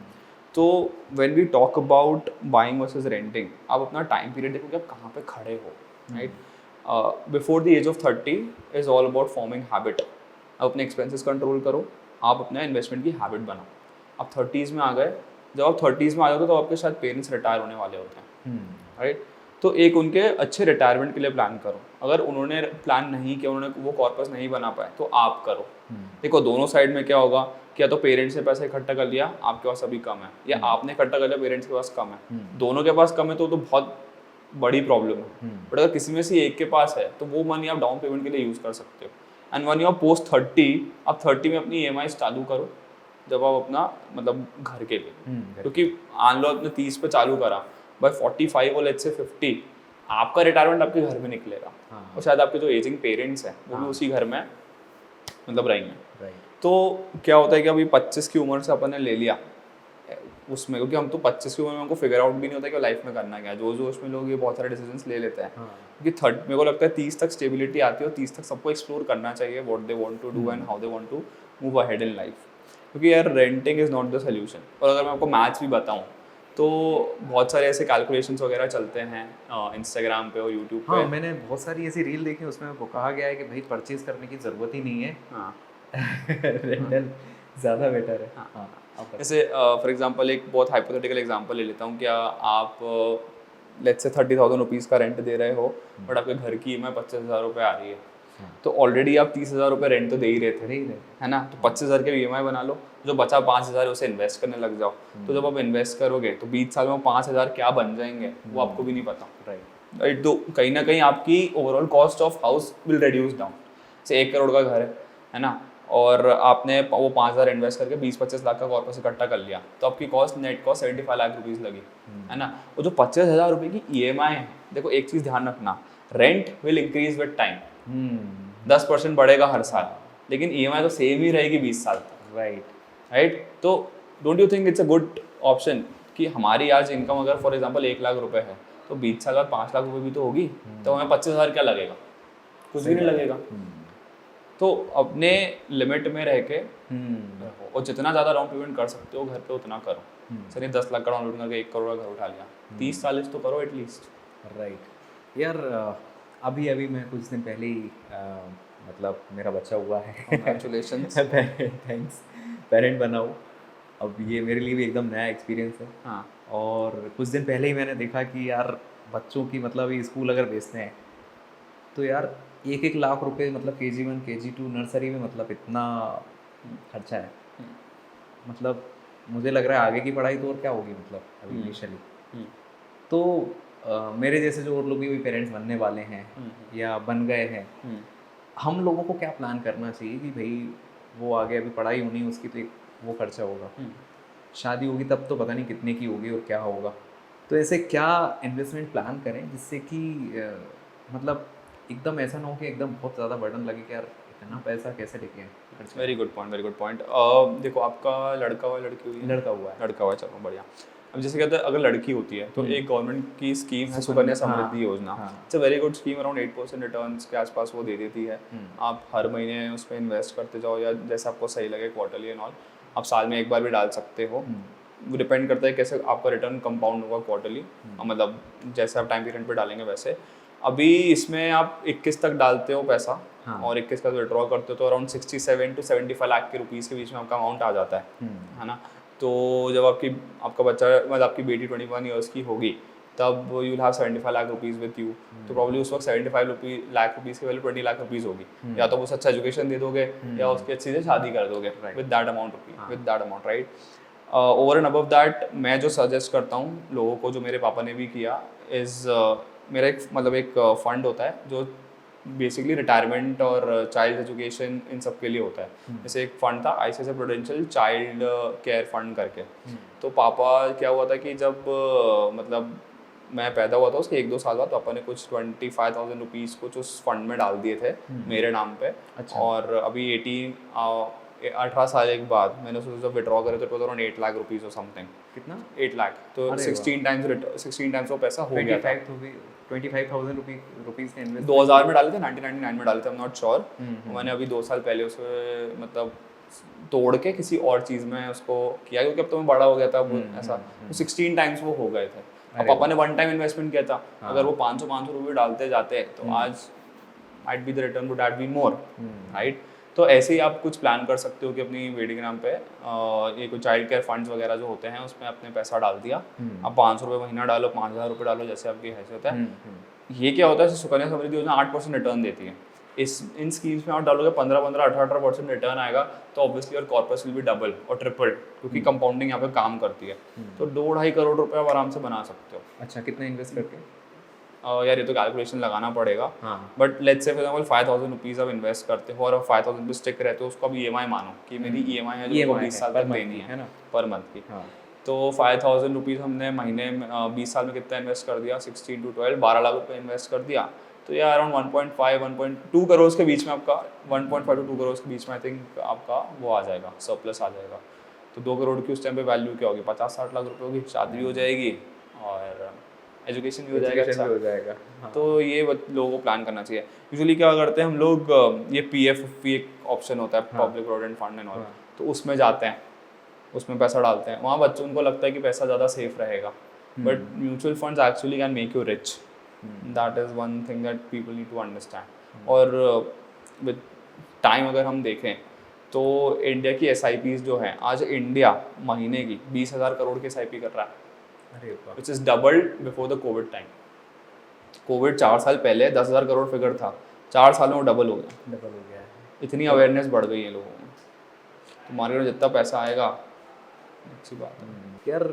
तो when we talk about buying versus renting, आप अपना टाइम पीरियड देखो कि आप कहाँ पे खड़े हो। Right. Before the age of 30 is all about forming habit. आप अपने एक्सपेंसेस कंट्रोल करो, आप अपना इन्वेस्टमेंट की हैबिट बनाओ। आप 30s में आ गए, जब आप 30s में आ जाओगे तो आपके शायद पेरेंट्स रिटायर होने वाले होते हैं। राइट। तो एक उनके अच्छे रिटायरमेंट के लिए प्लान करो। अगर उन्होंने प्लान नहीं किया, उन्होंने वो कॉर्पस नहीं बना पाए, तो आप करो। देखो, दोनों साइड में क्या होगा कि या तो पेरेंट्स ने पैसा इकट्ठा कर लिया, आपके पास अभी कम है, या आपने इकट्ठा कर लिया, पेरेंट्स के पास कम है। दोनों के पास कम है तो बहुत बड़ी प्रॉब्लम है। बट अगर किसी में से एक के पास है, तो वो मनी आप डाउन पेमेंट के लिए यूज़ कर सकते हो। एंड वन यूर पोस्ट 30, आप 30 में अपनी EMI चालू करो, जब आप अपना मतलब घर के लिए। क्योंकि मान लो आपने 30 पे चालू करा, बाय 45 और लेट्स से 50 आपका रिटायरमेंट आपके घर में निकलेगा। और शायद आपके जो एजिंग पेरेंट्स हैं वो भी उसी घर में मतलब रहेंगे। तो क्या होता है कि अभी 25 की उम्र से अपन ने ले लिया उसमें, क्योंकि हम तो 25 की उम्र में हमको फिगर आउट भी नहीं होता कि लाइफ में करना क्या है। जो उसमें लोग ये बहुत सारे डिसीजंस ले लेते हैं। क्योंकि मेरे को लगता है 30 तक स्टेबिलिटी आती है, और 30 तक सबको एक्सप्लोर करना चाहिए what they want to do and how they want to move ahead in life. क्योंकि यार renting is not the solution. और अगर मैं आपको मैथ्स भी बताऊँ तो बहुत सारे ऐसे कैलकुलेशंस वगैरह चलते हैं इंस्टाग्राम पे और यूट्यूब पे। हाँ, मैंने बहुत सारी ऐसी रील देखी, उसमें वो कहा गया है कि भाई परचेज करने की ज़रूरत ही नहीं है। हाँ। रेंटल ज़्यादा बेटर है। हाँ। जैसे फॉर एग्जांपल एक बहुत हाइपोथेटिकल एग्जांपल ले लेता हूँ। क्या आप लेट्स से 30,000 रुपीज़ का रेंट दे रहे हो, बट आपके घर की EMI 25,000 रुपये आ रही है, तो ऑलरेडी आप 30,000 रुपये रेंट तो दे ही रहे थे, है ना। तो 25,000 के EMI बना लो, जो बचा 5,000 उसे इन्वेस्ट करने लग जाओ। तो जब आप इन्वेस्ट करोगे तो 20 साल में 5,000 क्या बन जाएंगे वो आपको भी नहीं पता। राइट। तो कहीं ना कहीं आपकी overall cost of house will reduce down. से 1 करोड़ का घर है ना, और आपने वो 5,000 इन्वेस्ट करके 20-25 लाख का कॉर्पस इकट्ठा कर लिया, तो आपकी cost net cost 75 lakh rupees लगी, है ना। वो जो 25,000 रुपये की EMI है, देखो एक चीज़ ध्यान रखना, rent will increase with time, 10% बढ़ेगा हर साल, लेकिन EMI तो सेम ही रहेगी 20 साल तक, राइट। तो don't you think it's a good option कि हमारी आज इनकम अगर फॉर एग्जांपल 1 लाख रुपए है, तो 20 साल बाद 5 लाख रुपए भी तो होगी, तो हमें 25,000 क्या लगेगा, कुछ भी नहीं लगेगा। तो अपने लिमिट में रह के और जितना ज़्यादा डाउन पेमेंट कर सकते हो घर पे उतना करो। सर ये 10 लाख का डाउन पेमेंट करके 1 करोड़ का घर उठा लिया, 30 साल तो करो एटलीस्ट। राइट यार, अभी मैं कुछ दिन पहले ही मतलब मेरा बच्चा हुआ है, कंग्रेचुलेशंस। थैंक्स, पेरेंट बना हूँ। अब ये मेरे लिए भी एकदम नया एक्सपीरियंस है। हाँ। और कुछ दिन पहले ही मैंने देखा कि यार बच्चों की मतलब ये स्कूल अगर भेजते हैं तो यार 1-1 लाख रुपए, मतलब KG1 KG2 नर्सरी में मतलब इतना खर्चा है। मतलब मुझे लग रहा है आगे की पढ़ाई तो और क्या होगी, मतलब अभी इनिशियली तो मेरे जैसे जो और लोग भी पेरेंट्स बनने वाले हैं या बन गए हैं, हम लोगों को क्या प्लान करना चाहिए कि भाई वो आगे अभी पढ़ाई होनी है उसकी, तो एक वो खर्चा होगा, शादी होगी तब तो पता नहीं कितने की होगी और क्या होगा। तो ऐसे क्या इन्वेस्टमेंट प्लान करें जिससे कि मतलब एकदम ऐसा ना हो कि एकदम बहुत ज़्यादा बर्डन लगे कि यार इतना पैसा कैसे लेके आए। Very good point. देखो आपका लड़का हुआ लड़की हुई है? लड़का हुआ है। चलो बढ़िया। अब जैसे कहते हैं अगर लड़की होती है तो एक गवर्नमेंट की स्कीम है सुकन्या समृद्धि योजना। It's a very good scheme, around 8% returns के आसपास वो दे देती है। आप हर महीने उसमें इन्वेस्ट करते जाओ या जैसे आपको सही लगे, क्वार्टरली एंड ऑल। आप साल में एक बार भी डाल सकते हो, वो डिपेंड करता है कैसे आपका रिटर्न कंपाउंड होगा क्वार्टरली, मतलब जैसे आप टाइम पीरियड पे डालेंगे वैसे। अभी इसमें आप 21 तक डालते हो पैसा, और 21 का विड्रॉ करते हो तो अराउंड 67 to 75 लाख के रुपीज़ के बीच में आपका अमाउंट आ जाता है ना। तो जब आपका बच्चा मतलब आपकी बेटी 21 ईयर्स की होगी तब you will have 75 lakh rupees with you, तो प्रॉब्ली उस वक्त 75 लाख रुपीज़ की वैल्यू 20 लाख रुपीज़ होगी। या तो उसे अच्छा एजुकेशन दे दोगे या उसकी अच्छी से शादी कर दोगे with that amount, right. Over and above that मैं जो सजेस्ट करता हूँ लोगों को, जो मेरे पापा ने भी किया, इज़ मेरा एक फंड होता है जो बेसिकली रिटायरमेंट और चाइल्ड एजुकेशन इन सब के लिए होता है। जैसे एक फंड था ICICI prudential child care fund करके। तो पापा क्या हुआ था कि जब मतलब मैं पैदा हुआ था उसके 1-2 साल बाद पापा ने कुछ 25,000 रुपीज़ कुछ उस फंड में डाल दिए थे मेरे नाम पे। अच्छा। और अभी 18 साल के बाद मैंने सोचा जब विड्रॉ करे तो अराउंड 8 लाख रुपीज़ और समथिंग। कितना? 8 लाख। तो 16 टाइम्स वो पैसा हो गया था। 25,000 रुपीज़ के इन्वेस्ट 2000 में डाले थे, 1999 में डाले थे, आई एम नॉट श्योर। मैंने अभी 2 साल पहले उसे मतलब तोड़ के किसी और चीज़ में उसको किया, क्योंकि अब तो मैं बड़ा हो गया था ऐसा। तो 16 टाइम्स वो हो गए थे। अब पापा ने वन टाइम इन्वेस्टमेंट किया था, अगर वो 500 रुपये डालते जाते तो आज might be the return would have been more, right. तो ऐसे ही आप कुछ प्लान कर सकते हो कि अपनी बेटी के नाम पे ये कुछ चाइल्ड केयर फंड्स वगैरह जो होते हैं उसमें अपने पैसा डाल दिया। अब 500 रुपये महीना डालो, 5,000 रुपये डालो, जैसे आपकी हैसियत है। ये क्या होता है, सुकन्या समृद्धि योजना 8% रिटर्न देती है। इन स्कीम्स में आप डालोगे 15-15, 18% रिटर्न आएगा, तो ऑब्वियसली और कॉर्पस विल बी डबल और ट्रिपल, क्योंकि कंपाउंडिंग यहाँ पे काम करती है। तो 2-2.5 करोड़ रुपये आप आराम से बना सकते हो। अच्छा, कितना इन्वेस्ट करके? यार ये तो कैलकुलेशन लगाना पड़ेगा, but let's say for example 5,000 rupees आप इन्वेस्ट करते हो और 5,000 रुपीज़ स्टिक रहते हो, उसको अब EMI मानो कि मेरी EMI है जो 20 साल तक देनी है ना, पर मंथ की। तो 5,000 रुपीज़ हमने महीने में 20 साल में कितना इन्वेस्ट कर दिया, 16 to 12, 12 लाख रुपये इन्वेस्ट कर दिया। तो ये अराउंड 1.5-1.2 करोड़ के बीच में आपका 1.5 to 2 करोड़ के बीच में आई थिंक आपका वो आ जाएगा, सरप्लस आ जाएगा। तो 2 करोड़ की उस टाइम पे वैल्यू क्या होगी, 50-60 लाख रुपये होगी। शादी भी हो जाएगी और एजुकेशन भी हो जाएगा। हाँ। तो ये लोगों को प्लान करना चाहिए। यूजुअली क्या करते हैं हम लोग, ये PF एक ऑप्शन होता है, public provident fund and all, तो उसमें जाते हैं, उसमें पैसा डालते हैं। वहाँ बच्चों उनको लगता है कि पैसा ज़्यादा सेफ रहेगा, but mutual funds actually can make you rich. That is one thing that people need to understand. और विद टाइम अगर हम देखें तो इंडिया की SIPs जो हैं, आज इंडिया महीने की 20,000 करोड़ की SIP कर रहा है, which is doubled before the COVID time. Covid 4 साल पहले 10,000 करोड़ फिगर था, 4 साल में वो डबल हो गया है। इतनी अवेयरनेस बढ़ गई है लोगों में। तो मार्केट में जितना पैसा आएगा, अच्छी बात है। यार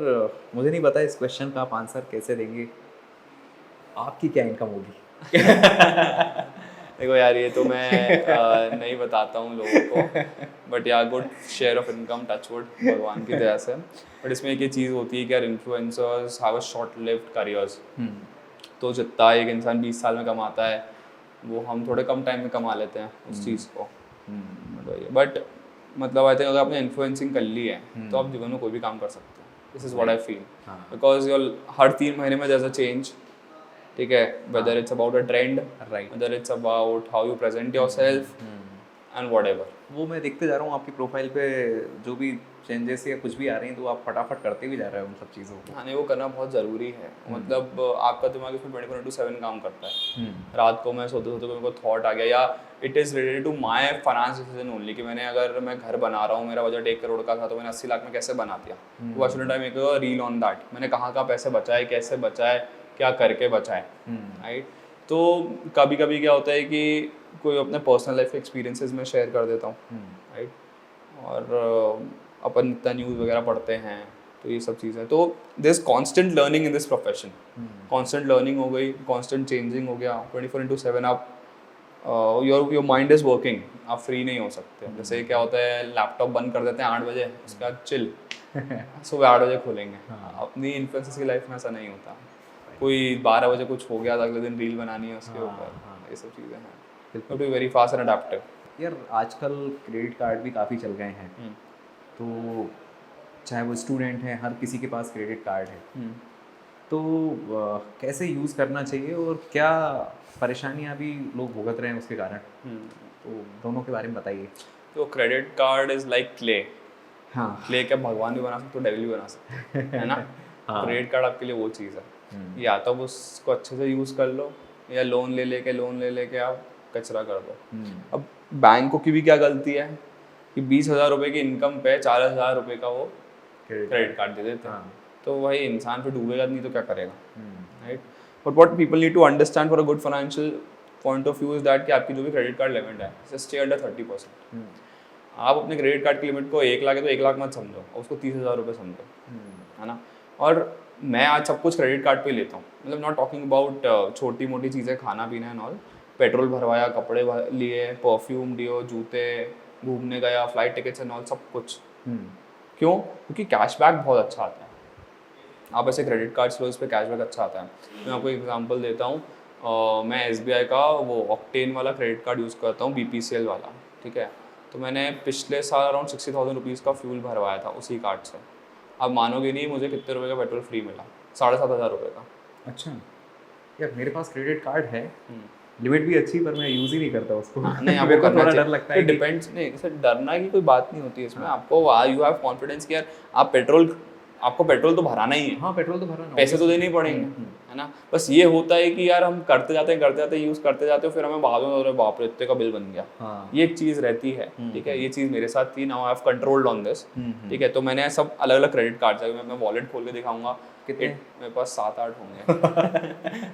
मुझे नहीं पता इस क्वेश्चन का आप आंसर कैसे देंगे, आपकी क्या इनकम होगी? देखो यार, ये तो मैं नहीं बताता हूँ लोगों को, बट या good share of income, touch wood, भगवान की दया से। बट इसमें एक ये चीज़ होती है कि यार influencers have a short lived careers. तो जितना एक इंसान 20 साल में कमाता है वो हम थोड़े कम टाइम में कमा लेते हैं उस चीज़ को। बट मतलब आई थिंक अगर आपने इन्फ्लुएंसिंग कर ली है तो आप जीवन में कोई भी काम कर सकते हैं। This is what I feel, because your हर 3 महीने में देयर इज अ चेंज, ठीक है, whether it's about a trend, whether it's about how you present yourself and whatever. वो मैं देखते जा रहा हूँ आपकी प्रोफाइल पे जो भी चेंजेस या कुछ भी आ रहे हैं तो आप फटाफट करते भी जा रहे हो उन सब चीज़ों को। हाँ नहीं, वो करना बहुत ज़रूरी है। मतलब आपका दिमाग इसमें 24/7 काम करता है। रात को मैं सोते सोते मेरे को थॉट आ गया, या it is related to my finance decision only, कि मैंने अगर मैं घर बना रहा हूँ, मेरा बजट 1 करोड़ का था तो मैंने 80 लाख में कैसे बना दिया, why shouldn't I make a reel on that, मैंने कहाँ पैसे बचाए, कैसे बचाए, क्या करके बचाए, राइट। तो कभी कभी क्या होता है कि कोई अपने पर्सनल लाइफ एक्सपीरियंसेस में शेयर कर देता हूँ, राइट। और अपन इतना न्यूज़ वगैरह पढ़ते हैं तो ये सब चीज़ें, तो this constant learning in this profession, constant learning हो गई, कॉन्स्टेंट चेंजिंग हो गया। 24/7 आप योर माइंड इज़ वर्किंग, आप फ्री नहीं हो सकते। जैसे क्या होता है, लैपटॉप बंद कर देते हैं 8 बजे, उसके बाद चिल, सुबह 8 बजे खोलेंगे। अपनी इन्फ्लुएंसर्स की लाइफ में ऐसा नहीं होता। कोई 12 बजे कुछ हो गया तो अगले दिन रील बनानी है उसके ऊपर, ये सब चीज़ें हैं। But we very fast and adaptive. यार आजकल क्रेडिट कार्ड भी काफ़ी चल गए हैं, तो चाहे वो स्टूडेंट है, हर किसी के पास क्रेडिट कार्ड है। तो कैसे यूज़ करना चाहिए और क्या परेशानियां भी लोग भुगत रहे हैं उसके कारण, तो दोनों के बारे में बताइए। तो credit card is like clay. हाँ, क्ले क्या भगवान भी बना सकते हो, डेविल भी बना सकते हो, है ना। क्रेडिट कार्ड आपके लिए वो चीज़ है, या तो उसको अच्छे से यूज़ कर लो, या लोन ले लेके आप कचरा कर दो। अब बैंकों की भी क्या गलती है कि 20,000 रुपये की इनकम पे 40,000 रुपये का वो क्रेडिट कार्ड दे देते हैं। तो वही इंसान फिर डूबेगा नहीं तो क्या करेगा, right. But what people need to understand for a good financial point of view is that कि आपकी जो भी क्रेडिट कार्ड लिमिट है, स्टे अंडर 30%। आप अपने क्रेडिट कार्ड की लिमिट को 1 लाख है तो 1 लाख मत समझो, उसको 30,000 रुपये समझो, है ना। और मैं आज सब कुछ क्रेडिट कार्ड पे लेता हूँ, मतलब नॉट टॉकिंग अबाउट छोटी मोटी चीज़ें, खाना पीना एंड ऑल, पेट्रोल भरवाया, कपड़े लिए, परफ्यूम, डियो, जूते, घूमने गया, फ्लाइट टिकट्स एंड ऑल, सब कुछ। क्यों? क्योंकि कैशबैक बहुत अच्छा आता है। आप ऐसे क्रेडिट कार्ड्स लो, इस पर कैशबैक अच्छा आता है। मैं आपको एग्जांपल देता हूँ, मैं SBI का वो ऑक्टेन वाला क्रेडिट कार्ड यूज़ करता हूँ, BPCL वाला, ठीक है। तो मैंने पिछले साल अराउंड 60,000 रुपीज़ का फ्यूल भरवाया था उसी कार्ड से। आप मानोगे नहीं मुझे कितने रुपए का पेट्रोल फ्री मिला, 7,500 रुपये का। अच्छा यार, मेरे पास क्रेडिट कार्ड है, लिमिट भी अच्छी, पर मैं यूज़ ही नहीं करता उसको। नहीं, आपको करना चाहिए। डर लगता है, डिपेंड्स नहीं, इसे डरना की कोई बात नहीं होती है इसमें। आपको यू हैव कॉन्फिडेंस कि यार आपको पेट्रोल तो भराना ही है। हाँ, पेट्रोल तो भराना, पैसे तो देने ही पड़ेंगे, है ना। बस ये होता है कि यार हम करते जाते हैं यूज़ करते जाते हो, फिर हमें बाद में बाप रे इतने का बिल बन गया। ये एक चीज़ रहती है, ठीक है। ये चीज़ मेरे साथ थी, now I have controlled on this, ठीक है। तो मैंने सब अलग अलग क्रेडिट कार्ड, मैं अपना वॉलेट खोल के दिखाऊंगा, कितने मेरे पास 7-8 होंगे।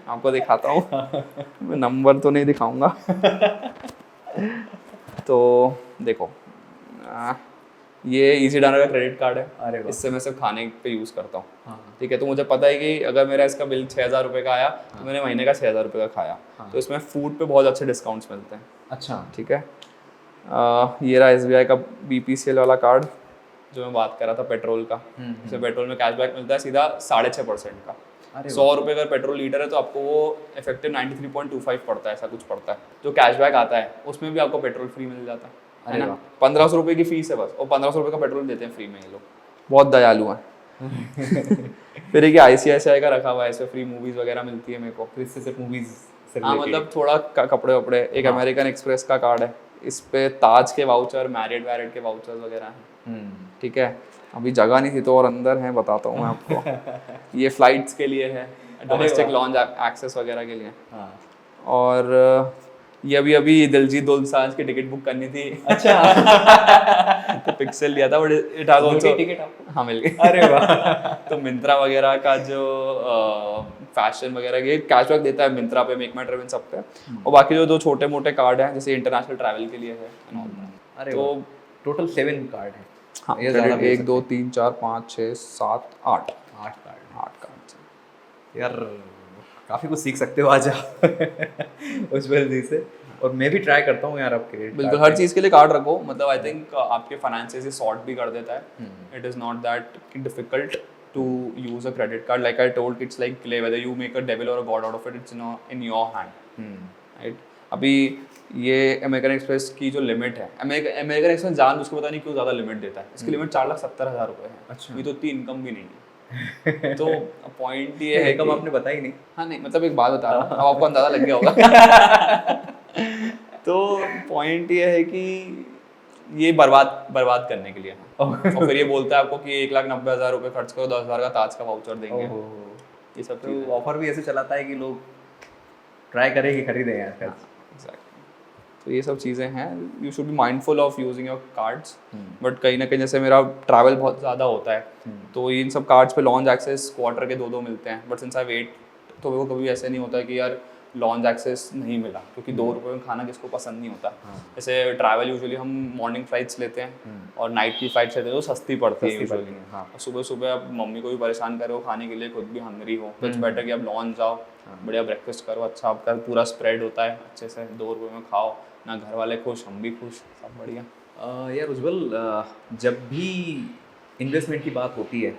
आपको दिखाता हूँ, मैं नंबर तो नहीं दिखाऊंगा। तो देखो, ये इजी डाना का क्रेडिट कार्ड है, इससे मैं सिर्फ खाने पे यूज़ करता हूँ, ठीक है। तो मुझे पता है कि अगर मेरा इसका बिल 6,000 रुपये का आया तो मैंने महीने का 6,000 रुपये का खाया, तो इसमें फूड पे बहुत अच्छे डिस्काउंट्स मिलते हैं। अच्छा, ठीक है। ये रहा SBI का BPCL वाला कार्ड जो मैं बात कर रहा था, पेट्रोल का। इसमें पेट्रोल में कैशबैक मिलता है सीधा 6.5% का। 100 रुपये का पेट्रोल लीटर है तो आपको वो इफेक्टिव 93.25 पड़ता है, ऐसा कुछ पड़ता है। जो कैशबैक आता है उसमें भी आपको पेट्रोल फ्री मिल जाता है ना। 1,500 रुपये की फीस है बस, और 1,500 रुपये का पेट्रोल देते हैं फ्री में ये लोग, बहुत दयालु हैं। फिर एक ICICI का रखा हुआ है, इसमें फ्री मूवीज़ वगैरह मिलती है मेरे को। इससे सिर्फ मूवीज़, हाँ मतलब थोड़ा कपड़े वपड़े। एक अमेरिकन एक्सप्रेस का कार्ड है, इस पे ताज के वाउचर, मैरिड के वाउचर्स वगैरह हैं, ठीक है। अभी जगह नहीं थी तो और अंदर है, बताता हूँ मैं आपको। ये फ्लाइट्स के लिए है, डोमेस्टिक लॉन्च एक्सेस वगैरह के लिए। और ये अभी दिलजीत दोसांझ की टिकट बुक करनी थी। अच्छा। तो पिक्सल लिया था, but it has also ticket आपको? हाँ, मिल गई। अरे वाह। तो मिंत्रा वगैरह का जो फैशन वगैरह ये कैशबैक देता है मिंत्रा पे, मेक माई ट्रिप, इन सब पे। और बाकी जो 2 छोटे मोटे कार्ड हैं जैसे इंटरनेशनल ट्रैवल के लिए है। अरे तो टोटल 7 कार्ड है। हाँ, 1 2 3 4 5 6 7 8 कार्ड। यार काफ़ी कुछ सीख सकते हो आज आप उस वजह से। और मैं भी ट्राई करता हूँ यार अब क्रेडिट बिल्कुल हर चीज़ के लिए कार्ड रखो, मतलब आई थिंक आपके फाइनेंसेस ही सॉर्ट भी कर देता है. It is not that difficult to use a credit card. Like I told, it's like clay, whether you make a devil or a god out of it, it's in your hand, right. अभी ये American express की जो limit है, American express जान उसको पता नहीं क्यों ज़्यादा लिमिट देता है. इसकी लिमिट 4,70,000 रुपये है. अच्छा. ये तो उतनी इनकम भी नहीं है. तो पॉइंट ये है इनकम कि आपने बताई नहीं. हाँ नहीं, मतलब एक बात बता रहा हूँ, अब आपको अंदाजा लग गया होगा. तो पॉइंट ये है कि ये बर्बाद करने के लिए है. और फिर ये बोलता है आपको कि 1,90,000 रुपये खर्च करो, 10,000 का ताज का वाउचर देंगे. ये सब तो ऑफर भी ऐसे चलाता है कि लोग ट्राई करें कि खरीदें यार. एग्जैक्टली. तो ये सब चीज़ें हैं. You should be mindful of using your cards. But कहीं ना कहीं जैसे मेरा ट्रैवल बहुत ज़्यादा होता है, तो इन सब कार्ड्स पे लॉन्च एक्सेस क्वार्टर के 2 मिलते हैं. बट सिंस आई वेट, तो वो कभी ऐसे नहीं होता कि यार लॉन्च एक्सेस नहीं मिला, क्योंकि 2 रुपये में खाना किसको पसंद नहीं होता. जैसे ट्रैवल यूजुअली हम मॉर्निंग फ्लाइट्स लेते हैं और नाइट की फ्लाइट्स लेते हैं, तो सस्ती पड़ती है यूजुअली. और सुबह सुबह आप मम्मी को भी परेशान करो खाने के लिए, खुद भी हंगरी हो, तो इट्स बेटर कि आप लॉन्च जाओ, बढ़िया ब्रेकफास्ट करो, अच्छा आपका पूरा स्प्रेड होता है अच्छे से, 2 रुपये में खाओ ना, घर वाले खुश, हम भी खुश, सब बढ़िया. यार उज्जवल, जब भी इन्वेस्टमेंट की बात होती है,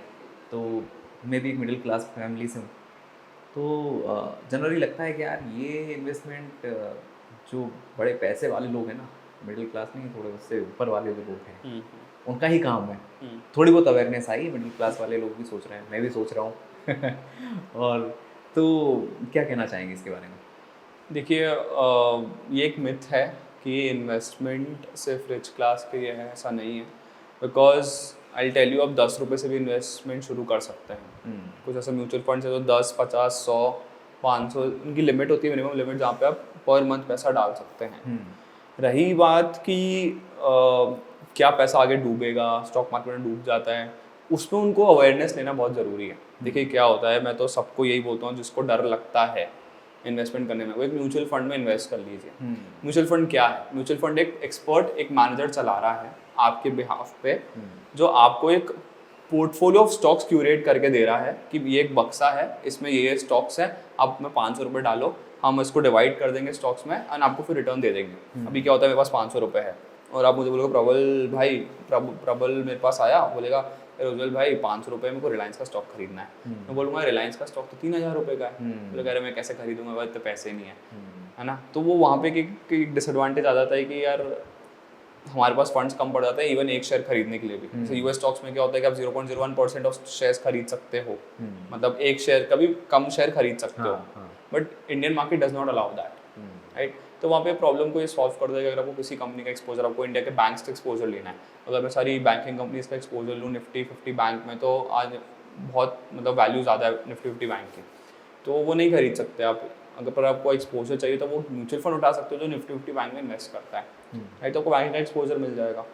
तो मैं भी एक मिडिल क्लास फैमिली से हूँ, तो जनरली लगता है कि यार ये इन्वेस्टमेंट जो बड़े पैसे वाले लोग हैं ना, मिडिल क्लास नहीं, थोड़े उससे ऊपर वाले जो लोग हैं, उनका ही काम है. थोड़ी बहुत अवेयरनेस आई, मिडिल क्लास वाले लोग भी सोच रहे हैं, मैं भी सोच रहा हूँ. और तो क्या कहना चाहेंगे इसके बारे में? देखिए, ये एक मिथ है कि इन्वेस्टमेंट सिर्फ रिच क्लास के लिए है, ऐसा नहीं है. बिकॉज आई टेल यू, आप 10 रुपये से भी इन्वेस्टमेंट शुरू कर सकते हैं. कुछ ऐसे म्यूचुअल फंड्स है तो 10, 50, 100, 500 उनकी लिमिट होती है, मिनिमम लिमिट, जहाँ पे आप पर मंथ पैसा डाल सकते हैं. रही बात कि क्या पैसा आगे डूबेगा, स्टॉक मार्केट में डूब जाता है, उसमें उनको अवेयरनेस लेना बहुत ज़रूरी है. देखिए क्या होता है, मैं तो सबको यही बोलता हूँ जिसको डर लगता है इन्वेस्टमेंट करने में, वो एक म्यूचुअल फंड में इन्वेस्ट कर लीजिए. म्यूचुअल फंड क्या है? म्यूचुअल फंड एक एक्सपर्ट, एक मैनेजर चला रहा है आपके बिहाफ पे, जो आपको एक पोर्टफोलियो ऑफ स्टॉक्स क्यूरेट करके दे रहा है कि ये एक बक्सा है, इसमें ये स्टॉक्स हैं, आप में 500 रुपये डालो, हम इसको डिवाइड कर देंगे स्टॉक्स में एंड आपको फिर रिटर्न दे देंगे. अभी क्या होता है, मेरे पास 500 रुपये है और आप मुझे बोलोगे प्रबल भाई, प्रबल मेरे पास आया, बोलेगा उज्जवल भाई 500 रुपये में को रिलायंस का स्टॉक खरीदना है. मैं बोलूँगा रिलायंस का स्टॉक तो 3,000 रुपये का है. बोले अरे मैं कैसे खरीदूँगा भाई, इतने पैसे नहीं है ना. तो वो वहाँ पे एक डिसएडवांटेज आ जाता है कि यार हमारे पास फंड्स कम पड़ जाते हैं इवन एक शेयर खरीदने के लिए भी. जैसे यूएस स्टॉक्स में क्या होता है कि आप 0.01% ऑफ शेयर्स खरीद सकते हो, मतलब एक शेयर का भी कम शेयर खरीद सकते हो. But Indian market does not allow that, right. तो वहाँ पे प्रॉब्लम को ये सॉल्व कर देगा. अगर आपको किसी कंपनी का एक्सपोजर, आपको इंडिया के बैंक्स का एक्सपोजर लेना है, अगर मैं सारी बैंकिंग कंपनीज का एक्सपोजर लूँ निफ्टी 50 बैंक में, तो आज बहुत मतलब वैल्यू ज़्यादा है निफ्टी 50 बैंक की, तो वो नहीं खरीद सकते आप. अगर पर आपको एक्सपोजर चाहिए तो वो म्यूचुअल फंड उठा सकते हो जो निफ्टी 50 बैंक में इन्वेस्ट करता है, राइट. तो आपको बैंक का एक्सपोजर मिल जाएगा.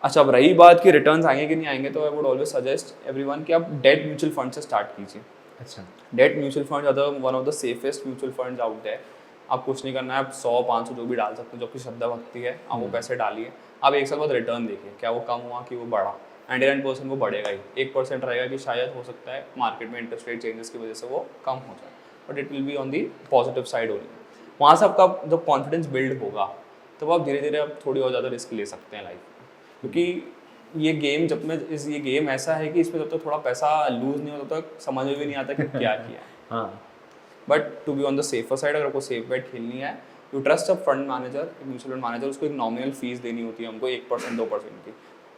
अच्छा, अब रही बात कि रिटर्न्स आएंगे कि नहीं आएंगे, तो I would always suggest everyone कि आप डेट म्यूचुअल फंड से स्टार्ट कीजिए. अच्छा, debt mutual fund are one of the safest mutual funds out there. आप कुछ नहीं करना है, आप 100, 500 जो भी डाल सकते हो, जो आपकी श्रद्धा भक्ति है, आप वो पैसे डालिए. आप 1 साल बाद रिटर्न देखिए, क्या वो कम हुआ कि वो बढ़ा. 99% वो बढ़ेगा ही. 1% रहेगा कि शायद हो सकता है मार्केट में इंटरेस्ट रेट चेंजेस की वजह से वो कम हो जाए, but it will be on the positive side only. वहाँ से आपका जब कॉन्फिडेंस बिल्ड होगा, तब आप धीरे धीरे आप थोड़ी और ज़्यादा रिस्क ले सकते हैं लाइफ में. क्योंकि ये गेम ये गेम ऐसा है कि इसमें जब तक थोड़ा पैसा लूज नहीं होता, तब तक समझ में भी नहीं आता कि क्या किया. हाँ. But to be on the safer side, अगर आपको सेफ बेट खेलनी है, you trust a fund manager, mutual fund manager, उसको एक नॉमिनल फीस देनी होती है हमको 1%, 2% की,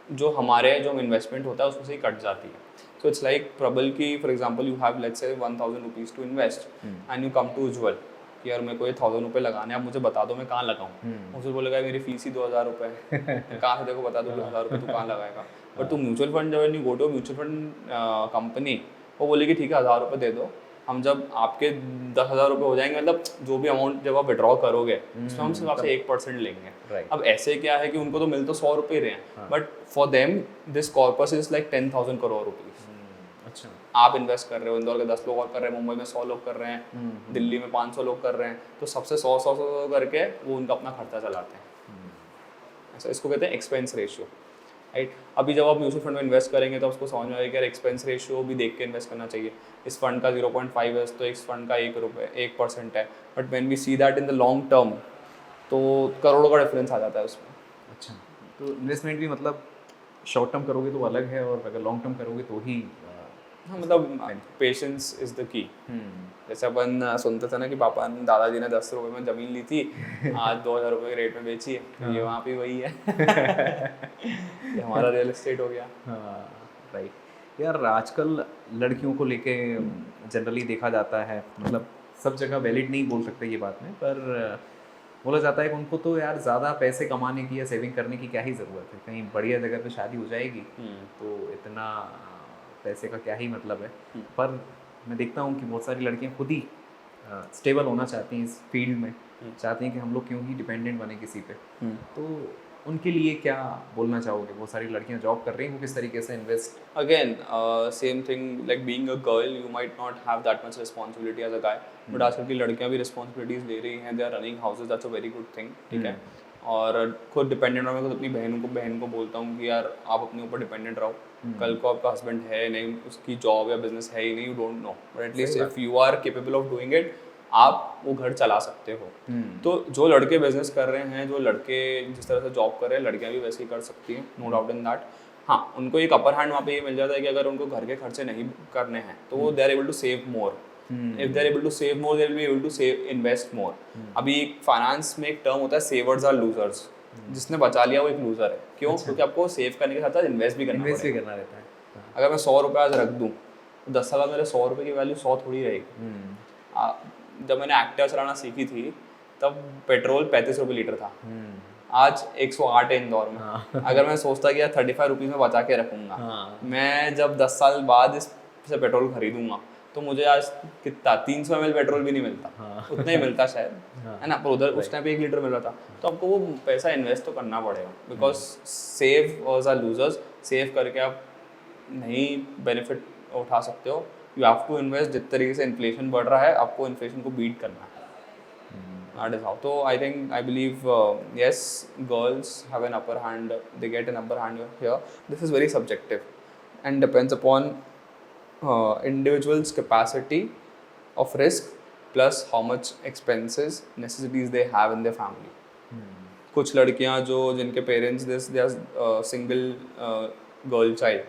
जो हमारे जो इन्वेस्टमेंट होता है उसमें से ही कट जाती है. सो इट्स लाइक प्रबल की, for example you have let's say 1,000 rupees to invest and you come to Ujjwal कि यार मेरे को ये 1,000 रुपये लगाने, आप मुझे बता दो मैं कहाँ लगाऊँ. मुझे बोलेगा मेरी फीस ही 2,000 रुपये है, कहाँ से देखो बता दो 2,000 रुपये तू कहाँ लगाएगा. बट तू म्यूचुअल फंड जब you go to mutual fund company, वो बोलेगी ठीक है 1,000 रुपये दे दो, हम जब आपके 10,000 रुपये हो जाएंगे, मतलब जो भी अमाउंट जब आप विड्रॉ करोगे उसमें हम सिर्फ आपसे 1% लेंगे. अब ऐसे क्या है कि उनको तो मिल तो 100 रुपये रहे हैं, but for them this corpus is like 10,000 crore rupees. अच्छा, आप इन्वेस्ट कर रहे हो, इंदौर के 10 लोग और कर रहे हैं, मुंबई में 100 लोग कर रहे हैं, दिल्ली में 500 लोग कर रहे हैं, तो सबसे 100 करके वो उनका अपना खर्चा चलाते हैं. ऐसा इसको कहते हैं एक्सपेंस रेशियो, राइट. अभी जब आप म्यूचुअल फंड में इन्वेस्ट करेंगे तो उसको समझ में आएगा कि यार एक्सपेंस रेशियो भी देख के इन्वेस्ट करना चाहिए. इस फंड का 0.5 है तो इस फंड का 1% है, but when we see that in the long term तो करोड़ों का डिफरेंस आ जाता है उसमें। अच्छा, तो इन्वेस्टमेंट भी मतलब शॉर्ट टर्म करोगे तो अलग है और अगर लॉन्ग टर्म करोगे तो ही हाँ, मतलब पेशेंस इज द की। जैसे अपन सुनते थे ना कि पापा ने दादाजी ने 10 रुपए में ज़मीन ली थी, आज 2000 रुपये के रेट में बेची है, तो ये वहाँ पे वही है। ये हमारा रियल एस्टेट हो गया। हाँ राइट। यार आजकल लड़कियों को लेके जनरली देखा जाता है, मतलब सब जगह वैलिड नहीं बोल सकते ये बात में, पर बोला जाता है कि उनको तो यार ज़्यादा पैसे कमाने की या सेविंग करने की क्या ही ज़रूरत है, कहीं बढ़िया जगह पे शादी हो जाएगी तो इतना पैसे का क्या ही मतलब है। पर मैं देखता हूँ कि बहुत सारी लड़कियाँ खुद ही स्टेबल होना चाहती हैं इस फील्ड में, चाहती हैं कि हम लोग क्यों ही डिपेंडेंट बने किसी पे। तो उनके लिए क्या बोलना चाहोगे? बहुत सारी लड़कियां जॉब कर रही हैं, वो किस तरीके से invest? Again same thing, like being a girl you might not have that much responsibility as a guy, but आजकल की लड़कियां भी रिस्पॉन्सिबिलिटीज ले रही हैं, they are running houses, that's a very good thing, ठीक है। और खुद डिपेंडेंट हो, मैं खुद अपनी बहन को बोलता हूँ कि यार आप अपने ऊपर डिपेंडेंट रहो। कल को आपका हस्बैंड है नहीं, उसकी जॉब या बिजनेस है ही नहीं, you don't know, but at least if you are capable of doing it, आप वो घर चला सकते हो। तो जो लड़के बिजनेस कर रहे हैं, जो लड़के जिस तरह से जॉब कर रहे हैं, लड़कियां भी वैसे ही कर सकती हैं, नो डाउट इन दैट। हाँ, उनको एक अपर हैंड वहाँ पे ये मिल जाता है कि अगर उनको घर के खर्चे नहीं करने हैं तो वो they are able to save more. If they are able to save more, they will be able to save invest more. अभी फाइनेंस में एक टर्म होता है, सेवर्स आर लूजर्स। जिसने बचा लिया वो एक लूजर है। क्यों? क्योंकि आपको सेव करने के साथ साथ इन्वेस्ट भी करना रहता है। अगर मैं 100 रुपये आज रख दूँ तो 10 साल बाद मेरे 100 रुपये की वैल्यू 100 थोड़ी रहेगी। जब मैंने एक्टिवा चलाना सीखी थी तब पेट्रोल 35 रुपये लीटर था, आज 108 है इंदौर में। अगर मैं सोचता कि यार 35 रुपीज़ में बचा के रखूँगा, मैं जब 10 साल बाद इससे पेट्रोल खरीदूंगा तो मुझे आज कितना 300 ml पेट्रोल भी नहीं मिलता, उतना ही मिलता शायद, है ना। पर उधर उस टाइम पे 1 लीटर मिल रहा था। तो आपको वो पैसा इन्वेस्ट तो करना पड़ेगा, because save are losers. Save करके आप नहीं बेनिफिट उठा सकते हो, यू हैव टू इन्वेस्ट। जिस तरीके से इन्फ्लेशन बढ़ रहा है, आपको इन्फ्लेशन को बीट करना है। That is how. So I believe yes, girls have an upper hand. They get an upper hand here. This is very subjective and depends upon individual's capacity of risk plus how much expenses, necessities they have in their family. कुछ लड़कियां जो जिनके parents they are single girl child,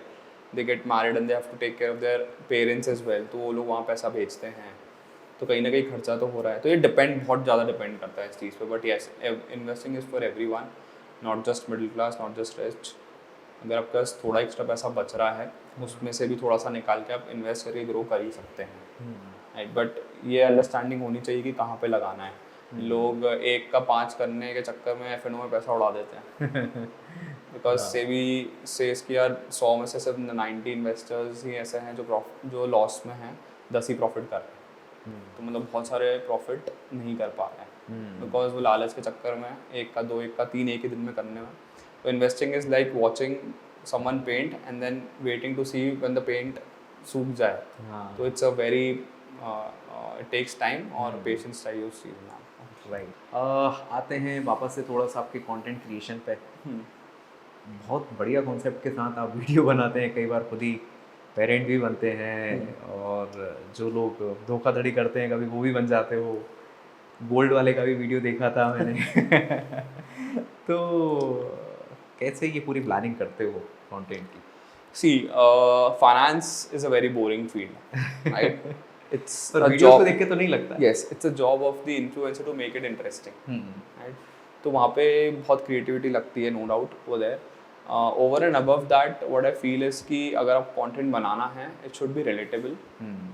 they get married and they have to take care of their parents as well, तो वो लोग वहाँ पैसा भेजते हैं, तो कहीं ना कहीं खर्चा तो हो रहा है। तो ये बहुत ज़्यादा डिपेंड करता है इस चीज़ पे। But yes, investing is for everyone, not just middle class, not just rich. अगर आपके पास थोड़ा एक्स्ट्रा पैसा बच रहा है, उसमें से भी थोड़ा सा निकाल के आप इन्वेस्ट करके ग्रो कर ही सकते हैं, राइट। बट ये अंडरस्टैंडिंग होनी चाहिए कि कहाँ पे लगाना है। लोग 1 का 5 करने के चक्कर में F&O में पैसा उड़ा देते हैं, बिकॉज सेबी सेज कि यार 100 में से सिर्फ 90 इन्वेस्टर्स ही ऐसे हैं जो लॉस में हैं, 10 ही प्रॉफिट कर रहे हैं। तो मतलब बहुत सारे प्रॉफिट नहीं कर पा रहे हैं, बिकॉज वो लालच के चक्कर में 1 का 2, 1 का 3 एक ही दिन में करने में। तो investing is like watching someone paint and then waiting to see when the paint सूख जाए। तो it's a very it takes time और पेशेंस चाहिए उस चीज़ में। राइट। आते हैं वापस से थोड़ा सा आपके कंटेंट क्रिएशन पे। बहुत बढ़िया कॉन्सेप्ट के साथ आप वीडियो बनाते हैं, कई बार खुद ही पेरेंट भी बनते हैं, और जो लोग धोखाधड़ी करते हैं कभी वो भी बन जाते हो। गोल्ड वाले का भी वीडियो देखा था मैंने। तो कैसे ये पूरी प्लानिंग करते हो कंटेंट की? See finance is a very boring field, right. It's a video job. को देख के तो नहीं लगता। Yes, it's a job of the influencer to make it interesting, right? तो वहाँ पे बहुत क्रिएटिविटी लगती है, नो डाउट वो there. Over and above that what I feel is कि अगर आप कंटेंट बनाना है, it should be relatable